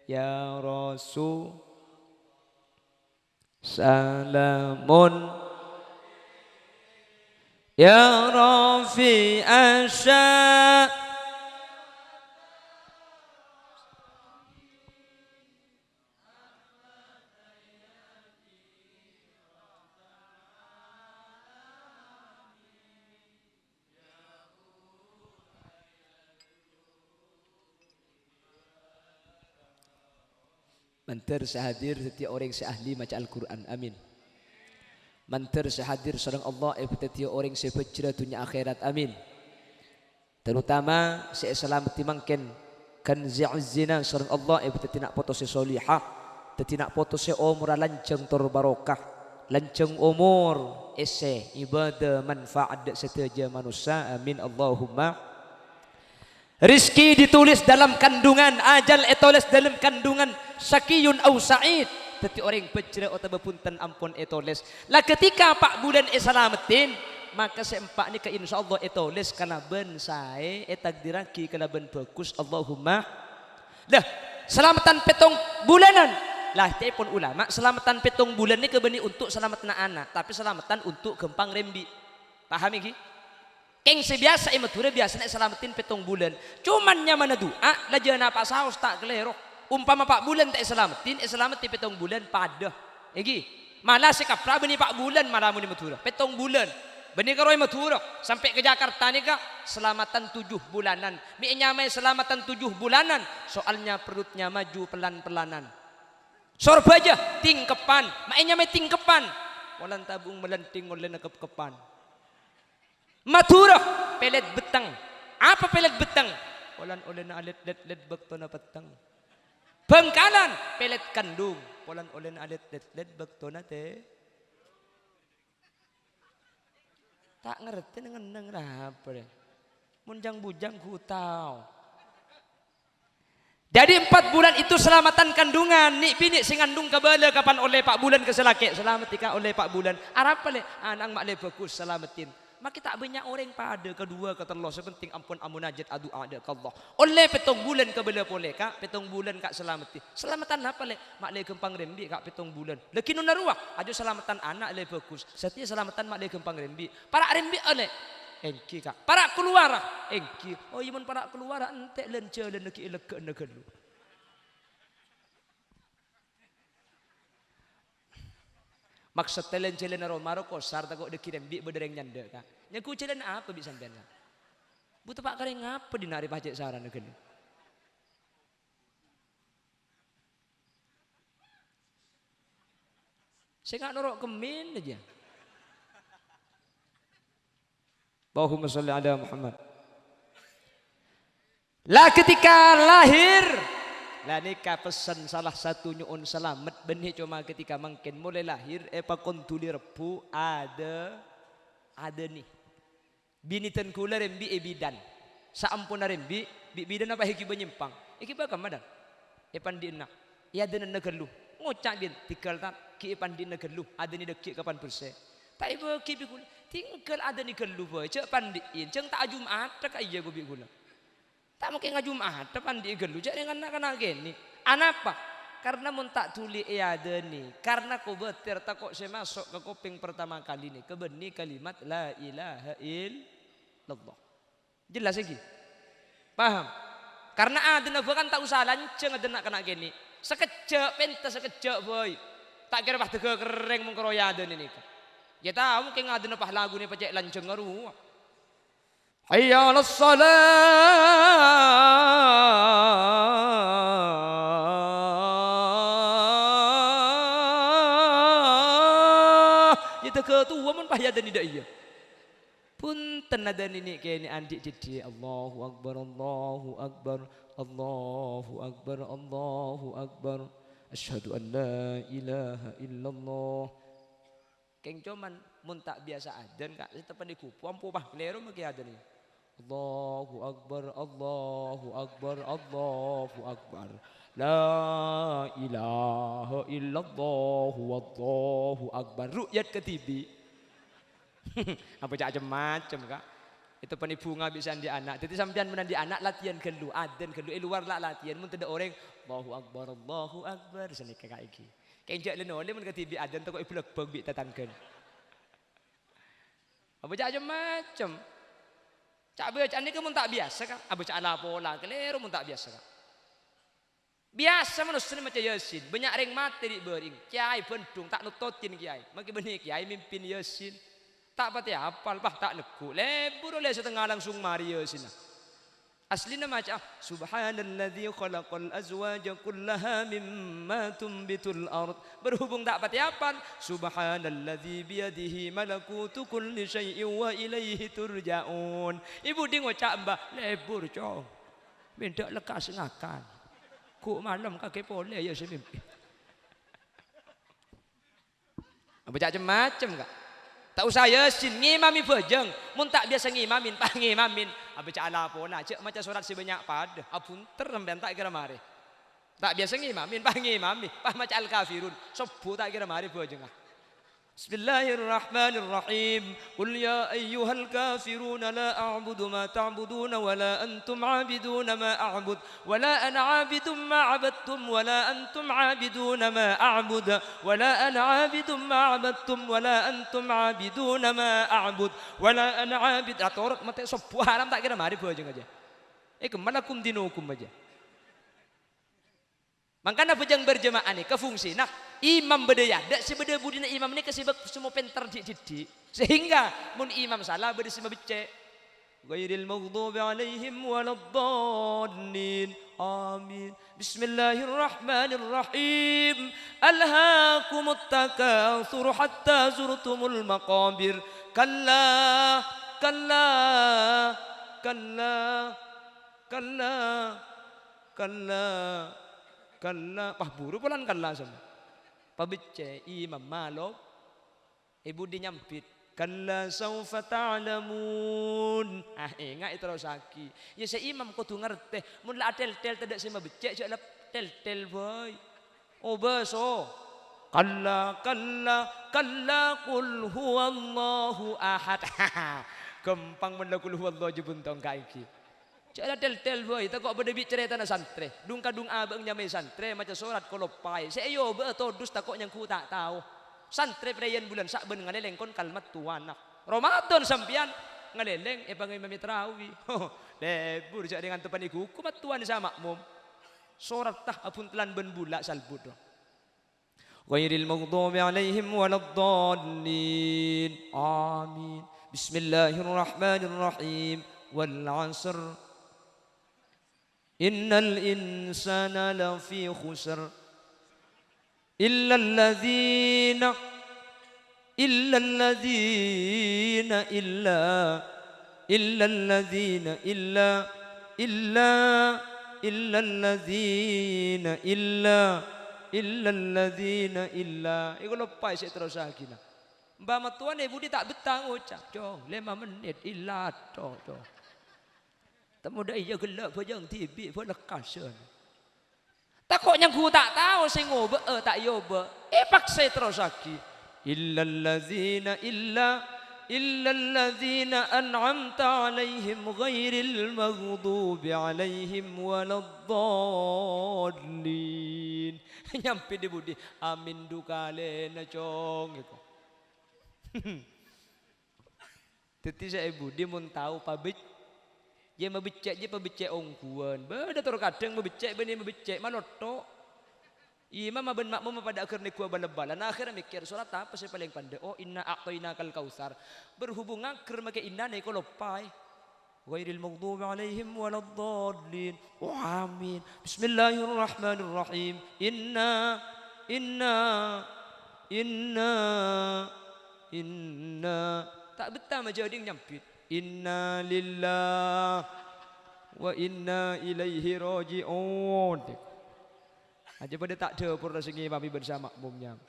S2: ya Rasul salamun ya Rafi asya mantar sehadir setiap orang seahli maca Al-Quran amin. Mantar sehadir sareng Allah setiap orang sebejra dunia akhirat amin. Terutama selamat timangken kan zina sareng Allah nak foto solihah teti nak foto umur lanceng tur barokah lanceng umur ese ibadah manfaat seteja manusia amin Allahumma. Rizki ditulis dalam kandungan, ajal etoles dalam kandungan, sakiyun au sa'id. Teti orang bejra atau bepunten ampun etoles. Lah ketika 4 bulan selamatin, maka seempak ni ke insyaallah etoles kana ben sae takdiraki kana ben bagus Allahumma. Dah selamatan 7 bulanan. Lah telepon ulama, selamatan 7 bulan ni kebeni untuk selamatna anak, tapi selamatan untuk gempang rembi. Paham iki? Keng sebiasa Madura biasanya selamatin 7 bulan. Cuman nyaman doa lajana apa saus tak kelero. Umpama 4 bulan tak selamatin 7 bulan pada. Iki malah si kapra beni 4 bulan malah muni Madura. 7 bulan. Beni karoi Madura sampai ke Jakarta ni kak selamatan 7 bulanan. Mi nyamai selamatan 7 bulanan. Soalnya perutnya maju pelan-pelanan. Sorba aja tingkepan. Mak nyamai tingkepan. Walan tabung melenting oleh nekep-kepan. Madura pelet betang. Apa pelet betang? Olan oleh na alet let bekto na petang. Bangkalan pelet kandung. polan olen adet let bektona te. Tak ngerti dengan apa deh. Munjang bujang ku tahu. Jadi 4 bulan itu selamatan kandungan. Nik pinik sing ngandung kabala kapan oleh 4 bulan keselake. Selamat tika oleh 4 bulan. Arab le anang mak le bagus selamatin. Mak kita banyak orang pada kedua kata Allah sepenting ampun amunajat adu ada ke Allah. Oleh 7 bulan kabala boleh kak 7 bulan kak selamati. Selamatan apa le? Mak le gempang rembi kak 7 bulan. Leki nun naruah ajo selamatan anak le bagus. Setia selamatan mak le gempang rembi. Para rembi oleh engki kak. Para keluar engki. Oh iman para keluar entek lence dan leki eleke negelu. Maksud telen celen aromaro kosar takut dekirim bi bedereng nyanda kak. Nyaku celen apa bi sampean kak? Butuh pak kare ngapa dinari pajak saran negelu. Saya nggak norok kemin aja. Allahumma sholli ala Muhammad. Lah ketika lahir, lah nikah pesan salah satu nyuun selamat benih cuma ketika makin mulai lahir pakon tuli repu ada nih. Bini tenkula rembi ebidan. Saampun rembi bidan apa hiki benyimpang. Iki bakam madan. Pandi enak. Ya ada negelu. Ngocak bin tikal tak ki pandi negelu. Ada ni dekik kapan perse. Tak ibu ki bikul. Tinggal ada ni gelu boy. Cek pandiin. Ceng tak Jumat tak iya gue bikul. Tak mungkin ngajumat depan di gelu. Jadi anak-anak gini. Anapa? Karena mun tak tuli ada nih. Karena kau betir tak kok saya masuk ke kuping pertama kali nih. Kebeni kalimat la ilaha illallah. Jelas lagi? Paham? Karena ada nak kan tak usah lanceng ada nak kena gini. Sekejap pentas sekejap boy. Tak kira bah tega kering mengkeroya ada nih. Ya tahu mungkin ada nak lagu nih pacek lanceng ngaruh. Hayya 'alas salah. Itu ketua mun payah dan tidak iya. Punten ada nini kene andik jadi Allahu akbar Allahu akbar Allahu akbar Allahu akbar asyhadu an la ilaha illallah. Keng cuman mun tak biasa adzan kak tetep dikupu ampu pah klero maki adzan ni. Allahu akbar Allahu akbar Allahu akbar la ilaha illallah wallahu akbar ru'yat ketibi. Apa cak macam kak. Itu penibunga bisa di anak. Jadi sampean menandi anak latihan gelu adzan gelu luar lah latihan mun tidak orang Allahu akbar seni kakak iki. Kenjak lenole mun ketibi adzan tak kok ibu lebeg bi tatangkeun. Apa cak macam. Cak bacaan ni mun tak biasa kak. Apa cak ala pola kelero mun tak biasa kak. Biasa manusia ni macam Yasin. Banyak ring mati di bering. Kiai bendung tak nutotin kiai. Maki benih kiai mimpin Yasin. Tak pati hafal bah tak neku. Lebur oleh setengah langsung mari Yasin. Aslina macam subhanalladzi khalaqal azwaja kullaha mimma tumbitul ard. Berhubung tak pati hafal subhanalladzi biyadihi malakutu kulli syai'in wa ilaihi turja'un. Ibu dia ngocak mbah lebur cong. Minta lekas ngakan. Ku malam kakek boleh ya saya mimpi. Apa macam kak? Tak usah Yasin ngimami bejeng. Mun tak biasa ngimamin pah ngimamin. Apa cak ala pola cak macam surat sebanyak pada. Apun teremben tak kira mari. Tak biasa ngimamin pah ngimami pah macam al kafirun. Sobu tak kira mari bejeng ah. Bismillahirrahmanirrahim. Qul ya ayyuhal kafirun la a'budu ma ta'budun wa la antum 'abidun ma a'bud wa la ana 'abidun ma 'abadtum wa la antum 'abidun ma a'bud wa la ana 'abidun ma 'abadtum wa la antum 'abidun ma a'bud wa la ana 'abid atorok mate sobu haram tak kira mari bojeng aja. Kemalakum dinukum aja. Makanya bejang berjemaah ni kefungsi. Nah, imam berdaya. Dak si berdaya budina imam ni kesibak semua pentar didik. Sehingga mun imam salah berdaya semua becek. Ghairil maghdubi alaihim waladdallin. Amin. Bismillahirrahmanirrahim. Alhaakumut takatsur hatta zurtumul maqabir. Kalla kalla kalla kalla kalla kalla pah buru pelan kalla sama Pabece imam malo. Ibu dinyampit. Kalla saufa ta'lamun. Ingat itu rosaki. Ya si imam kudu ngerti. Mun la tel-tel tidak sih mabecek. Cak lah tel-tel boy. Oh beso. Kalla qul huwallahu ahad. Gampang men qul huwallahu jebuntong kaiki. Cak lah tel-tel boy. Tak kok beda cerita na santre. Dung kadung abang nyamai santre macam surat kolopai. Saya yo be todus tak kok yang ku tak tahu. Santre perayaan bulan sakben ngaleleng kon kalmat tuanak. Ramadan sampian ngaleleng pangai mami tarawih. Lebur jak dengan tepan iku kumat tuan sama makmum. Surat tah apun telan ben bulak salbud. Ghairil maghdubi alaihim waladdallin. Amin. Bismillahirrahmanirrahim. Wal 'asr. Innal insana lafi khusr. إلا الذين Iku lepas saya terus lagi lah. Mbak matuan ibu dia tak betang ucap. Jom 5 menit ilat. Jom. Tak mudah iya gelap pejang tibik pun lekas. Takut yang ku tak tahu sing ngobe tak yobe. Paksa terus lagi. Illalladzina an'amta alaihim ghairil maghdubi alaihim waladdallin. Nyampe di budi. Amin dukale na cong iku. Teti saya budi mun tahu pabik. Dia mabecek je pabecek ongkuan. Beda terkadang mabecek bani mabecek maloto. Imam aben makmum pada akhirnya kuah bal-balan. Akhirnya mikir surat apa sih paling pandai? Oh inna a'tainakal kautsar. Berhubung akhir make inna ne ko lopai. Ghairil maghdubi alaihim waladdallin. Amin. Bismillahirrahmanirrahim. Inna tak betah aja dia nyampit. Inna lillah wa inna ilaihi raji'un. Aja pada tak ada pun rasingi mami bersama makmumnya.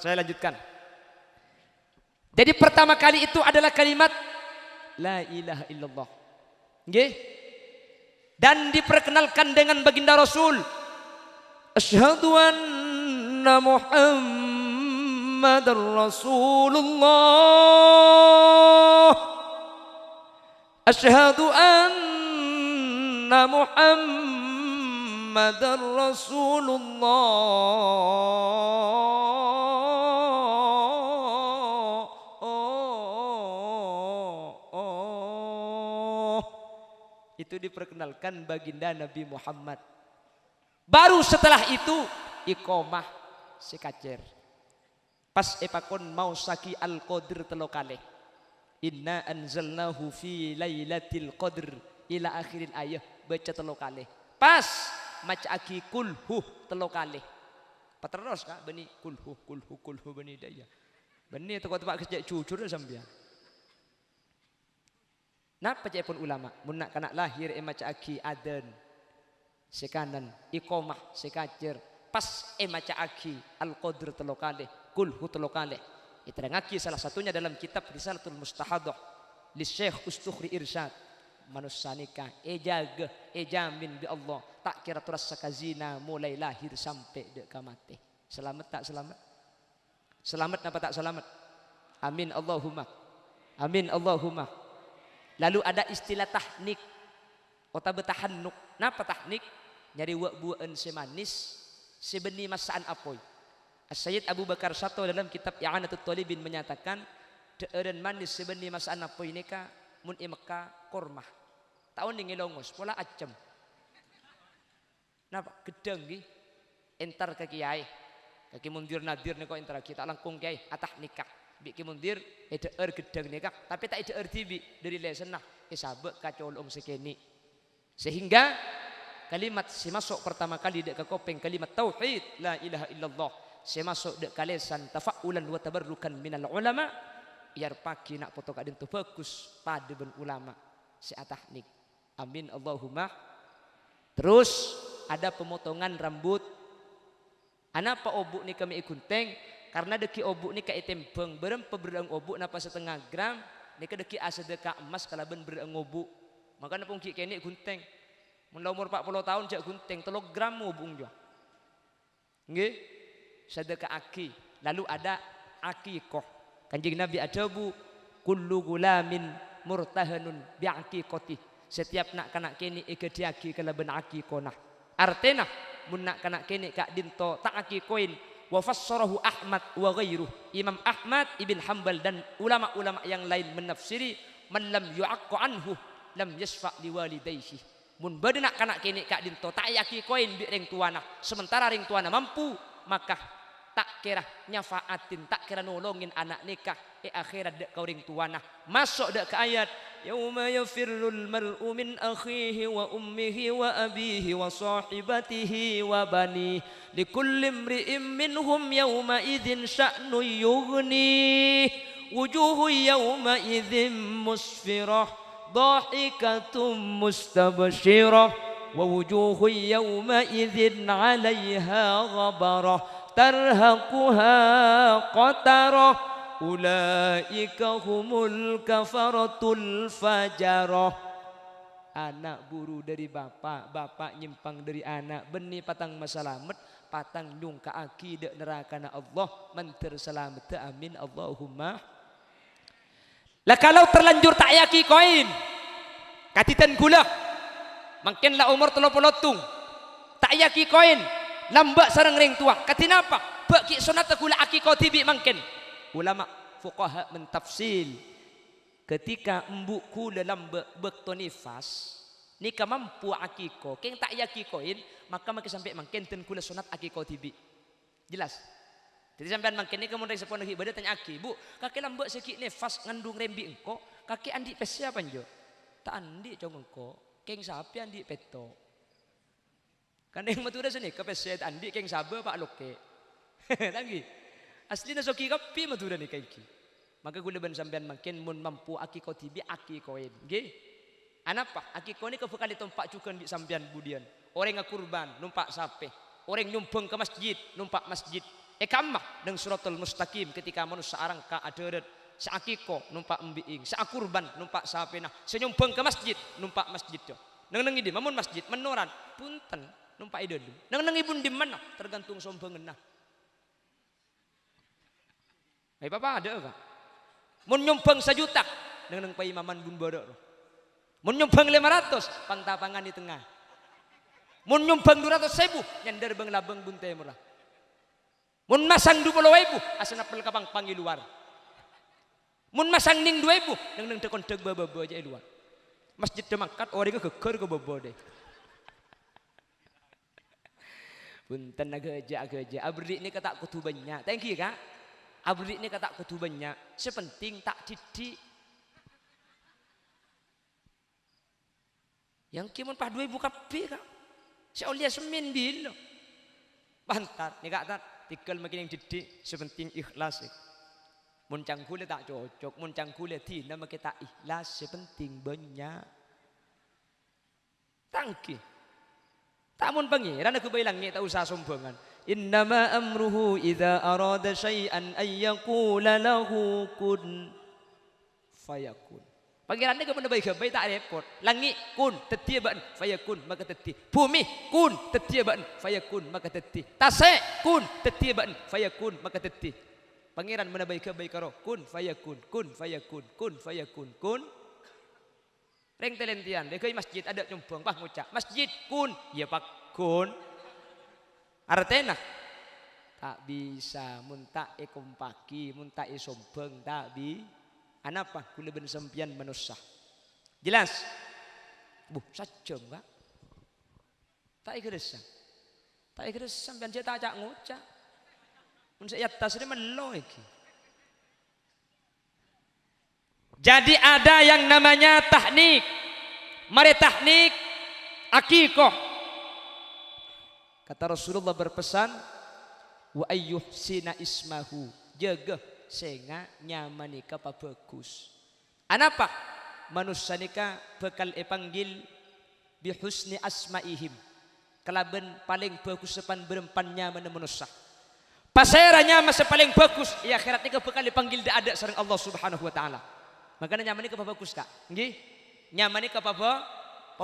S2: Saya lanjutkan. Jadi pertama kali itu adalah kalimat la ilaha illallah. Nggih? Dan diperkenalkan dengan baginda Rasul. Asyhadu anna Muhammadar Rasulullah. Asyhadu anna Muhammadar Rasulullah. Itu diperkenalkan baginda Nabi Muhammad. Baru setelah itu iqomah sekacer. Pas epakon mau saki al-qadr telokale. Inna anzalnahu fi lailatul qadr ila akhiril ayah baca telokale. Pas maca aki kulhu telokale. Paterus kak bani kulhu bani daya. Bani tempat kecek cucur sambian. Napa cek pun ulama mun nak kanak lahir maca aki adan sekanan iqomah sekacer pas maca aki al-qadr telokale kulhu telokale. Iterangaki salah satunya dalam kitab Risalatul Mustahadah li Syekh Ustukhri Irsyad manusanika jaga jamin bi Allah tak kira turas sakazina mulai lahir sampai dek mati. Selamat tak selamat? Selamat apa tak selamat? Amin Allahumma. Amin Allahumma. Lalu ada istilah tahnik atau betahannuk. Napa tahnik? Nyari buan semanis sebeni masaan apoy. As-Sayyid Abu Bakar Sato dalam kitab I'anatul Talibin menyatakan deeureun manis sebeni masaan apoy ini ka mun Mekah kormah. Tahun ini ngilongos pola acem. Napa? Gedeng gi entar ke kiai. Kaki mundir nadir nih kok entar kita langkung kiai atah nikah. Biki mundir deur gedeng nikah tapi tak deur tibi dari lesenah sabe kacolong sekeni. Sehingga kalimat si masuk pertama kali dek ke kopeng kalimat tauhid la ilaha illallah. Si masuk dek kalesan tafa'ulan wa tabarrukan minal ulama. Biar pagi nak foto kadin tu bagus pada ben ulama si atahnik. Amin Allahumma. Terus ada pemotongan rambut. Anapa obuk ni kami ikunteng? Karena deki obuk ni ka itembeng berempa berang obuk napa setengah gram ni ka deki asedeka emas kalaban berang obuk. Maka napa ki kene gunteng. Mun umur 40 tahun jak gunteng 3 gram obuk jo. Nggih? Sedekah aki. Lalu ada akikoh. Kanjeng Nabi ada bu kullu gulamin murtahanun bi aqiqati. Setiap nak kanak kene ikediaki kalaban aqiqonah. Artena mun nak kanak kene kak dinto tak aqiqoin wa fassarahu Ahmad wa ghairuh. Imam Ahmad Ibn Hanbal dan ulama-ulama yang lain menafsiri man lam yu'aqqu anhu lam yasfa liwalidayhi. Mun bade nak kanak kene kak dinto tak aqiqoin bi ring tuana. Sementara ring tuana mampu maka tak kira nyafaatin, tak kira nolongin anak nikah akhirat dek kau ring tuana. Masuk dek ke ayat yauma yafirrul mar'u min akhihi wa ummihi wa abihi wa sahibatihi wa bani likulli imri'in minhum yauma idzin sya'nu yughni wujuhu yauma idzin musfirah dhahikatum mustabshirah wa wujuhu yauma idzin 'alaiha ghabarah tarhaquha qatarah ulaika humul kafaratul fajarah. Anak buru dari bapak, bapak nyimpang dari anak, benih patang masalamet, patang nyung ka aki dek neraka na Allah mentir selamat amin Allahumma. Lah kalau terlanjur tak yaki koin katitan gula makinlah umur 30 tung tak yaki koin lambak sarang ring tua katina apa baki sunat gula akikoh tibi mangken. Ulama fuqaha mentafsil ketika embukku dalam bekto nifas nika mampu akikoh keng tak yakikoin maka makin sampai mangken ten kula sunat akikoh tibi jelas. Jadi sampean mangken ni kemudian sepon ibadah tanya aki bu kaki lambak sikit nifas ngandung rembi engko kaki andi pes siapa njo tak andi cong engko keng sapi andi peto. Kan yang matura sini kepeset andi keng sabe pak loke. Tanggi. Asli na soki kapi matura ni kaiki. Maka gula ban sampean makin mun mampu akikoh tibi akikoin. Nggih. Anapa? Akikoh ni kepekali tompak cukan di sampean budian. Orang ngakurban numpak sape. Orang nyumbang ke masjid numpak masjid. Kamah nang suratul mustaqim ketika manusia arang ka aderet. Seakikoh numpak embiing. Seakurban numpak sape nah. Senyumbang ke masjid numpak masjid yo. Nang nang idi mamun masjid menoran punten numpak ide dulu. Nang ibun di mana? Tergantung sombengen nah. Hai papa ada kak? Mun nyumbang 1 juta, nang paimaman bun bodok. Mun nyumbang 500, pangtapangan di tengah. Mun nyumbang 200.000, nyandar bang labang bun temurah. Mun masang 20.000, asana pel kapang pangi luar. Mun masang ning 2.000, nang tekon teg baba aja luar. Masjid demakat orang geger ke bobo deh. Punten ageja abri ini kata kutu banyak. Thank you kak. Abri ini kata kutu banyak. Sepenting tak didik. Yang kimun pah 2.000 kapi kak. Seolah semin bilo. Bantar nih kak tar. Tinggal makin yang didik. Sepenting ikhlas. Muncang kule tak cocok. Muncang kule tina makin tak ikhlas. Sepenting banyak. Tangki. Tamun pangeran aku bilangnya tak usah sombongan. Innama amruhu idza arada syai'an ay yaqula lahu kun fayakun. Pangeran ni kepada baik-baik tak repot. Langit kun tetiaban fayakun maka teti. Bumi kun tetiaban fayakun maka teti. Tasik kun tetiaban fayakun maka teti. Pangeran mana baik-baik karo kun fayakun kun fayakun kun fayakun kun. Reng telentian, dekai masjid ada nyumbang pah ngucap masjid kun, ya pak kun. Artena tak bisa muntak ekompaki, muntak sombong tak bi. Anapa kula ben sempian manusia. Jelas? Bu, sajam Pak. Tak igresan. Tak igresan sampean tak cak ngucap. Mun saya tas ini melo iki. Jadi ada yang namanya tahnik. Mari tahnik akikoh. Kata Rasulullah berpesan, wa ayyuhsina ismahu. Jaga sehingga nyaman ika pa bagus. Anapa? Manusia nika bakal panggil bihusni asmaihim. kelaban paling bagus sepan berempannya mana menusah. Paseranya masa paling bagus ya akhirat nika bakal dipanggil dak ada sareng Allah Subhanahu wa taala. Makanya nyaman nika bagus Kak. Nggih. Nyaman nika apa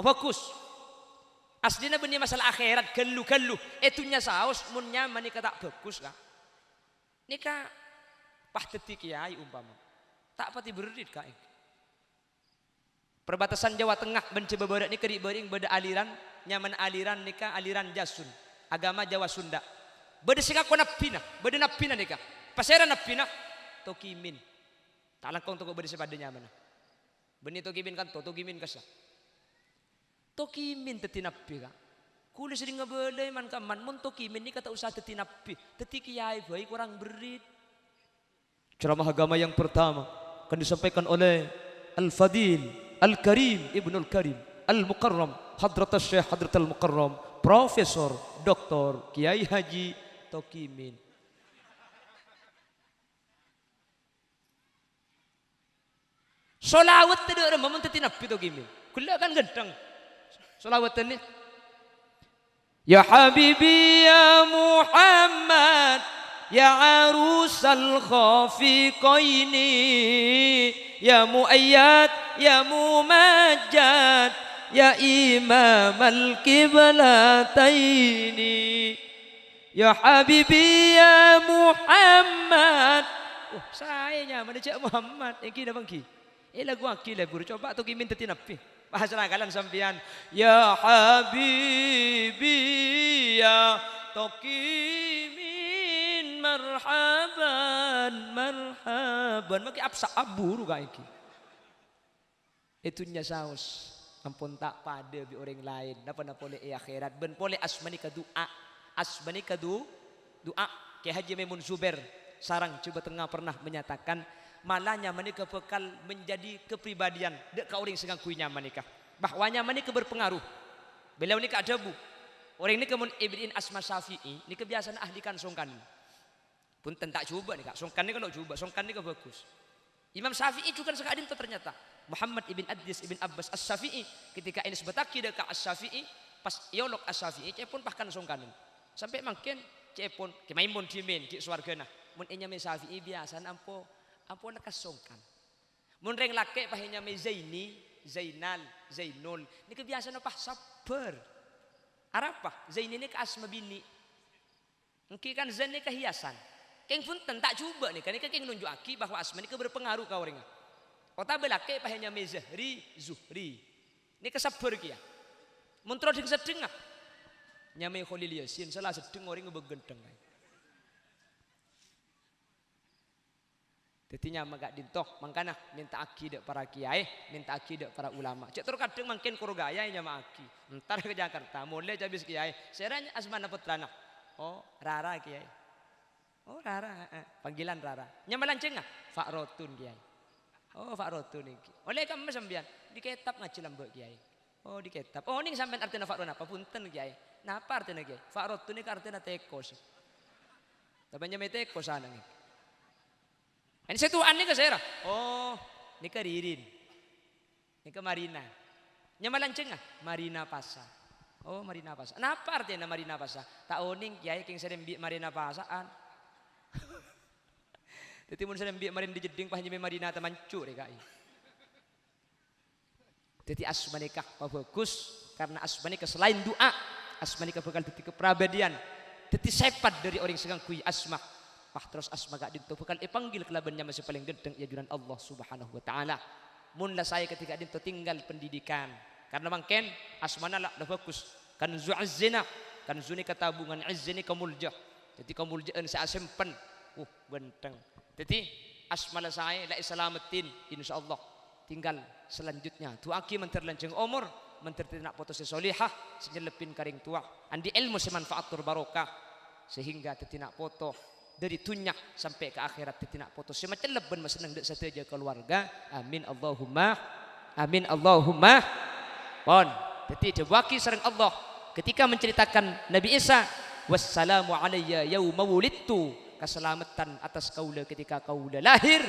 S2: bagus. Aslina benih masalah akhirat gelu-gelu etunya saos mun nyaman nika tak bagus Kak. Nika pah detik kiai umpama. Tak pati berit Kak. Perbatasan Jawa Tengah mencoba barat nika dibering beda aliran nyaman aliran nika aliran Jasun. Agama Jawa Sunda. Beda singa ko napina, beda napina nika. Pasera napina tokimin. Tak langkong toko beda sepada nyaman. Beni tokimin kan tokimin kasa. Tokimin teti napi Kak. Kulis sering ngebelai man kaman mun tokimin nika tak usah teti napi. Teti kiai baik kurang berit. Ceramah agama yang pertama akan disampaikan oleh Al-Fadil Al-Karim Ibnul Karim Al-Mukarram Hadrat Syekh Hadrat Al-Mukarram Profesor Dr. Kiai Haji Tokimin. Solawat tidak ada memang tetinapi Tokimin. Kuliah kan gendang. Solawat ini. Ya Habibi ya Muhammad ya arusal khafiqaini ya muayyad ya mumajjad ya imamal kiblataini ya habibi ya Muhammad. Oh saya nyaman aja Muhammad iki dah bangki lagu aki lagu coba tu kimin teti napi bahasa nagalan sampean ya habibi ya tokimin marhaban marhaban maki apsa aburu kaiki itunya saus ampun tak pada bi orang lain napa boleh akhirat ben boleh asmani ka doa Kiai Haji Maimun Zubair sarang coba tengah pernah menyatakan malahnya menikah bekal menjadi kepribadian dek ka orang segang kui nyaman nikah bahwa nyaman nikah berpengaruh beliau nikah adabu orang ini kemun Ibn Asma Syafi'i ini kebiasaan ahli kan songkan pun tak coba nih Kak songkan ini kalau coba songkan ini bagus Imam Syafi'i juga sekadin itu ternyata Muhammad Ibn Adis Ibn Abbas As-Syafi'i ketika ini sebetaki dekat As-Syafi'i pas iolog As-Syafi'i cepun bahkan songkan sampai makin cepun kemaimun dimin di swargana mun enyame Syafi'i biasa ampo lekas songkan mun reng lake pahenya me Zaini Zainal Zainul ini kebiasaan apa sabar arapa Zaini ini ke asma bini engki kan Zain ini kehiasan keng punten tak coba nih kan ini keng nunjuk aki bahwa asma ini berpengaruh ka orang kota belake pahenya me Zahri Zuhri ini kesabar kia mun troding sedeng nyame Khalil Yasin salah sedeng orang ngebegendeng Tetinya magak dintok mangkana minta aki dek para kiai, minta aki dek para ulama. Cek terkadang makin kurugaya nyama aki. Entar ke Jakarta, mulai habis kiai. Seranya Asmana Putrana. Oh, Rara kiai. Oh, Rara, panggilan Rara. Nyama lanceng Fak Rotun kiai. Oh, Fak Rotun iki. Oleh kamu sampean di kitab ngaji lambek kiai. Oh, di kitab. Oh, ning sampean artinya Fak Rotun apa punten kiai. Napa artinya kiai? Fak Rotun iki artinya tekos. Tapi nyame tekos sana nih. Ini setuan nih ke saya. Oh, ini ke Ririn. Ini ke Marina. Nyamalan cengah Marina Pasar. Oh, Marina Pasar. Napa artinya Marina Pasar? Tak oning kiai king sering bi Marina Pasaan. Jadi mun sering bi Marina dijeding pahnya Marina temancu deh kai. Jadi asma nikah bagus karena asma nikah selain doa, asma nikah bakal jadi kepribadian. Jadi sepat dari orang segang kui asma. Pah terus asma gak dinto bakal panggil kelabannya masih paling gendeng ya juran Allah Subhanahu wa taala. Mun lah saya ketika dinto tinggal pendidikan. Karena mungkin asmana lah bagus. Kan zu'azzina, kan zuni ketabungan izzini kamuljah. Jadi kamuljaan saya simpen. Benteng. Jadi asmala saya la islamatin insyaallah. Tinggal selanjutnya tuaki menterlanceng umur, mentertinak foto solihah, senyelepin karing tua. Andi ilmu semanfaat barokah sehingga tetinak foto dari tunyak sampai ke akhirat tetinak foto semacam leben maseneng dek sateja keluarga. Amin Allahumma amin Allahumma pon. Jadi dewaki sareng Allah ketika menceritakan Nabi Isa wassalamu alayya yauma wulidtu, keselamatan atas kaula ketika kaula lahir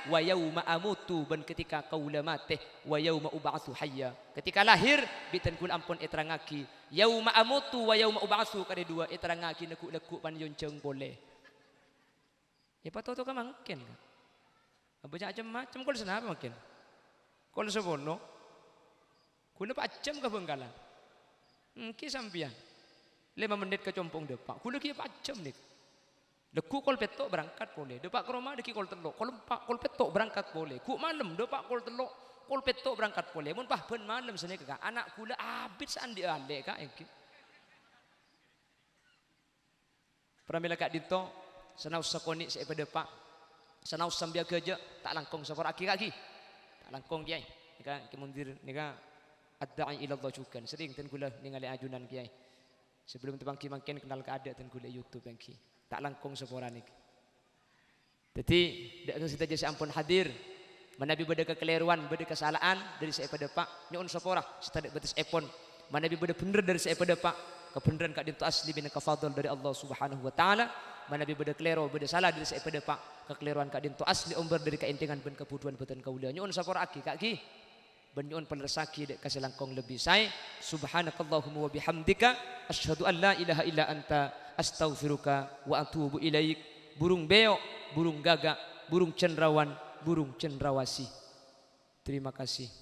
S2: wa yauma amutu ban ketika kaula mate wa yauma ub'atsu hayya. Ketika lahir biten kul ampun eterangaki yauma amutu wa yauma ub'atsu kade dua eterangaki lekuk-lekuk pan yonceng boleh. Ya patoto ka mangken ka. Banyak macam-macam kul senapa makin. Kul sebono. Kula pacem ka Bengkalan. Ki sampian. 5 menit ke compong depak. Kula ki pacem nik. Deku kol petok berangkat boleh. Depak ke rumah deki kol telok. Kol empak kol petok berangkat boleh. Ku malam depak kol telok. Kol petok berangkat boleh. Mun pah ben malam sene ka anak kula abit sandi ale ka engki. Pramila kak dito senau sakoni se depak. Senau sambia kerja tak langkong safar aki kaki. Tak langkong kiai. Nika ki mundir nika ad-da'i ila Allah juga. Sering ten kula ningali ajunan kiai. Sebelum tebang ki mangken kenal ka ada ten kula YouTube engki. Tak langkong seporanik. Jadi dak kita jasa ampun hadir. Manabi beda kekeliruan, beda kesalahan dari saya pada pak. Nyun sepora, kita batas epon. Manabi beda bener dari saya pada pak. Kebenaran kak dintu asli bin kafadl dari Allah Subhanahu wa taala. Manabi beda kelero, beda salah dari saya pada pak. Kekeliruan kak dintu asli umber dari keintingan ben kebutuhan beten kaula. Nyun sepora aki kak ki. Ben nyun penersaki dek kasih langkong lebih say. Subhanakallahumma wa bihamdika asyhadu an la ilaha illa anta astaghfiruka wa atubu ilaik. Burung beo, burung gagak, burung cendrawan, burung cendrawasi. Terima kasih.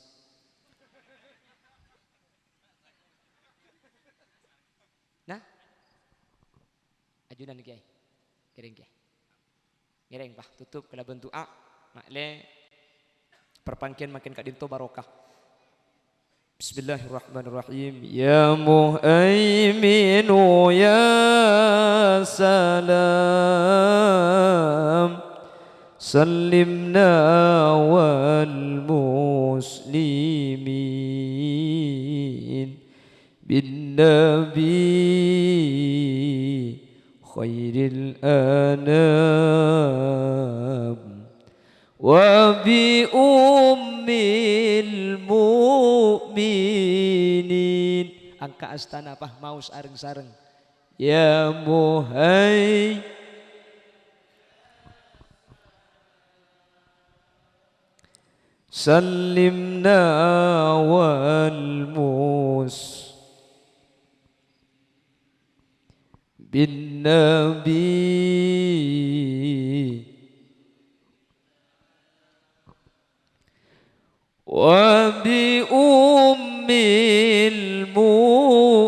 S2: Nah, ajunan kiai, gereng kiai, gereng bah tutup kalau bentuk A, makle perpangkian makin kak dinto barokah. Bismillahirrahmanirrahim. Ya muhaiminu ya salam sallimna wal muslimin bin nabi khairil anam wa bi ummil mu'minin. Angka astana pah maus areng-sareng. Ya muhai sallimna wal mus bin nabi wa bi ummil mu'minin.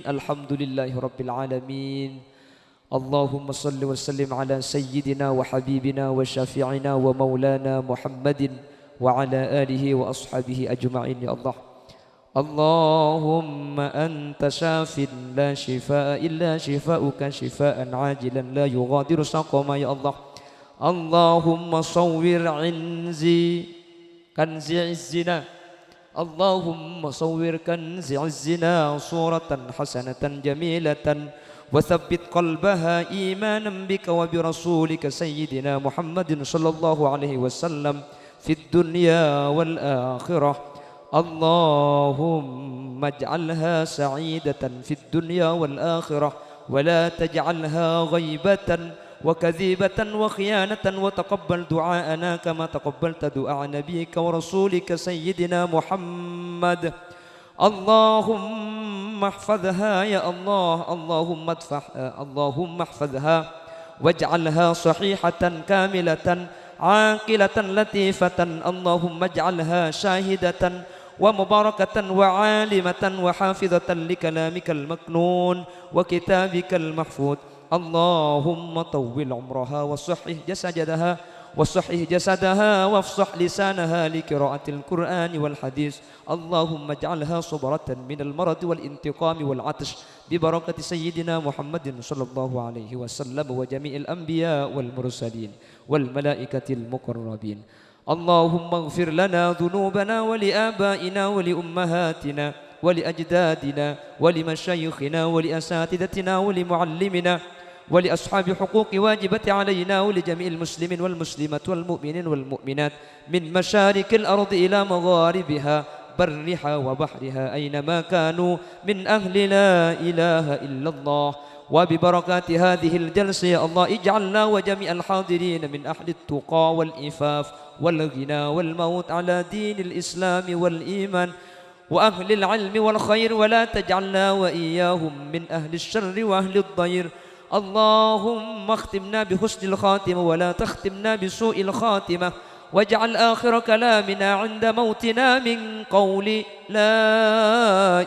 S2: Alhamdulillahi rabbil alamin. Allahumma salli wa sallim ala sayyidina wa habibina wa syafi'ina wa maulana Muhammadin wa ala alihi wa ashabihi ajma'in ya Allah. Allahumma anta syafin la shifaa illa shifaa'uka shifaa'an ajilan la yughadiru saqama ya Allah. Allahumma sawwir inzi kanzi izzina. Allahumma sawwir kanzi izzina suratan hasanatan jamilatan wa thabbit qalbaha imanan bika wa bi rasulika sayyidina Muhammadin sallallahu alaihi wasallam fid dunya wal akhirah. Allahumma ij'alha sa'idatan fid dunya wal akhirah wa la taj'alha ghaibatan وكذيبة وخيانة وتقبل دعاءنا كما تقبلت دعاء نبيك ورسولك سيدنا محمد. اللهم احفظها يا الله. اللهم احفظها واجعلها صحيحة كاملة عاقلة لطيفة. اللهم اجعلها شاهدة ومباركة وعالمة وحافظة لكلامك المكنون وكتابك المحفوظ. اللهم طول عمرها وصحح جسدها وافصح لسانها لقراءة القرآن والحديث. اللهم اجعلها صبرة من المرض والانتقام والعطش ببركة سيدنا محمد صلى الله عليه وسلم وجميع الأنبياء والمرسلين والملائكة المقربين. اللهم اغفر لنا ذنوبنا ولآبائنا ولأمهاتنا ولأجدادنا ولمشايخنا ولأساتذتنا ولمعلمنا ولأصحاب حقوق واجبة علينا ولجميع المسلمين والمسلمات والمؤمنين والمؤمنات من مشارق الأرض إلى مغاربها
S1: برها وبحرها أينما كانوا من أهل لا إله إلا الله. وببركات هذه الجلسة يا الله اجعلنا وجميع الحاضرين من أهل التقى والإفاف والغنى والموت على دين الإسلام والإيمان وأهل العلم والخير، ولا تجعلنا وإياهم من أهل الشر وأهل الضير. اللهم اختمنا بحسن الخاتمة ولا تختمنا بسوء الخاتمة، واجعل آخر كلامنا عند موتنا من قول لا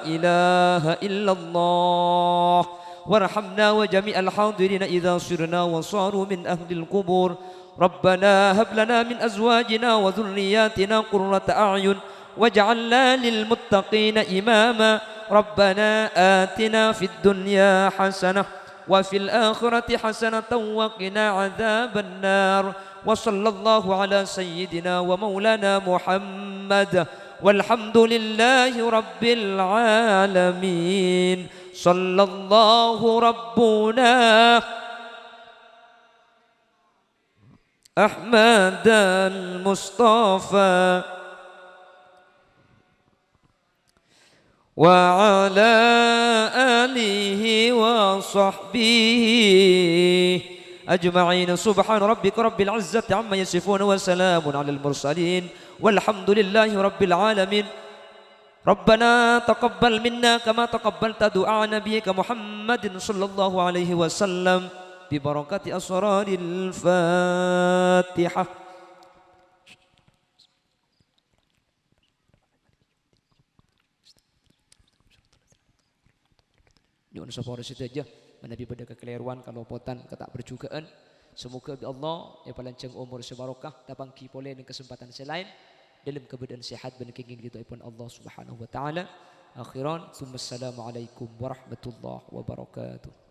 S1: إله إلا الله. وارحمنا وجميع الحاضرين إذا صرنا وصاروا من أهل القبور. ربنا هب لنا من أزواجنا وذرياتنا قرة أعين واجعلنا للمتقين إماما. ربنا آتنا في الدنيا حسنة وفي الآخرة حسنة وقنا عذاب النار. وصلى الله على سيدنا ومولانا محمد والحمد لله رب العالمين. صلى الله ربنا أحمد المصطفى وعلى آله وصحبه أجمعين. سبحان ربك رب العزة عما يصفون وسلام على المرسلين والحمد لله رب العالمين. ربنا تقبل منا كما تقبلت دعاء نبيك محمد صلى الله عليه وسلم ببركة أسرار الفاتحة. Di unsur situ aja menabi pada kekeliruan kelopotan ketak berjugaan. Semoga bi Allah yang palanceng umur sebarokah tapangki boleh dengan kesempatan selain dalam keadaan sehat dan kenging gitu pun Allah Subhanahu wa taala. Akhiran, assalamualaikum warahmatullahi wabarakatuh.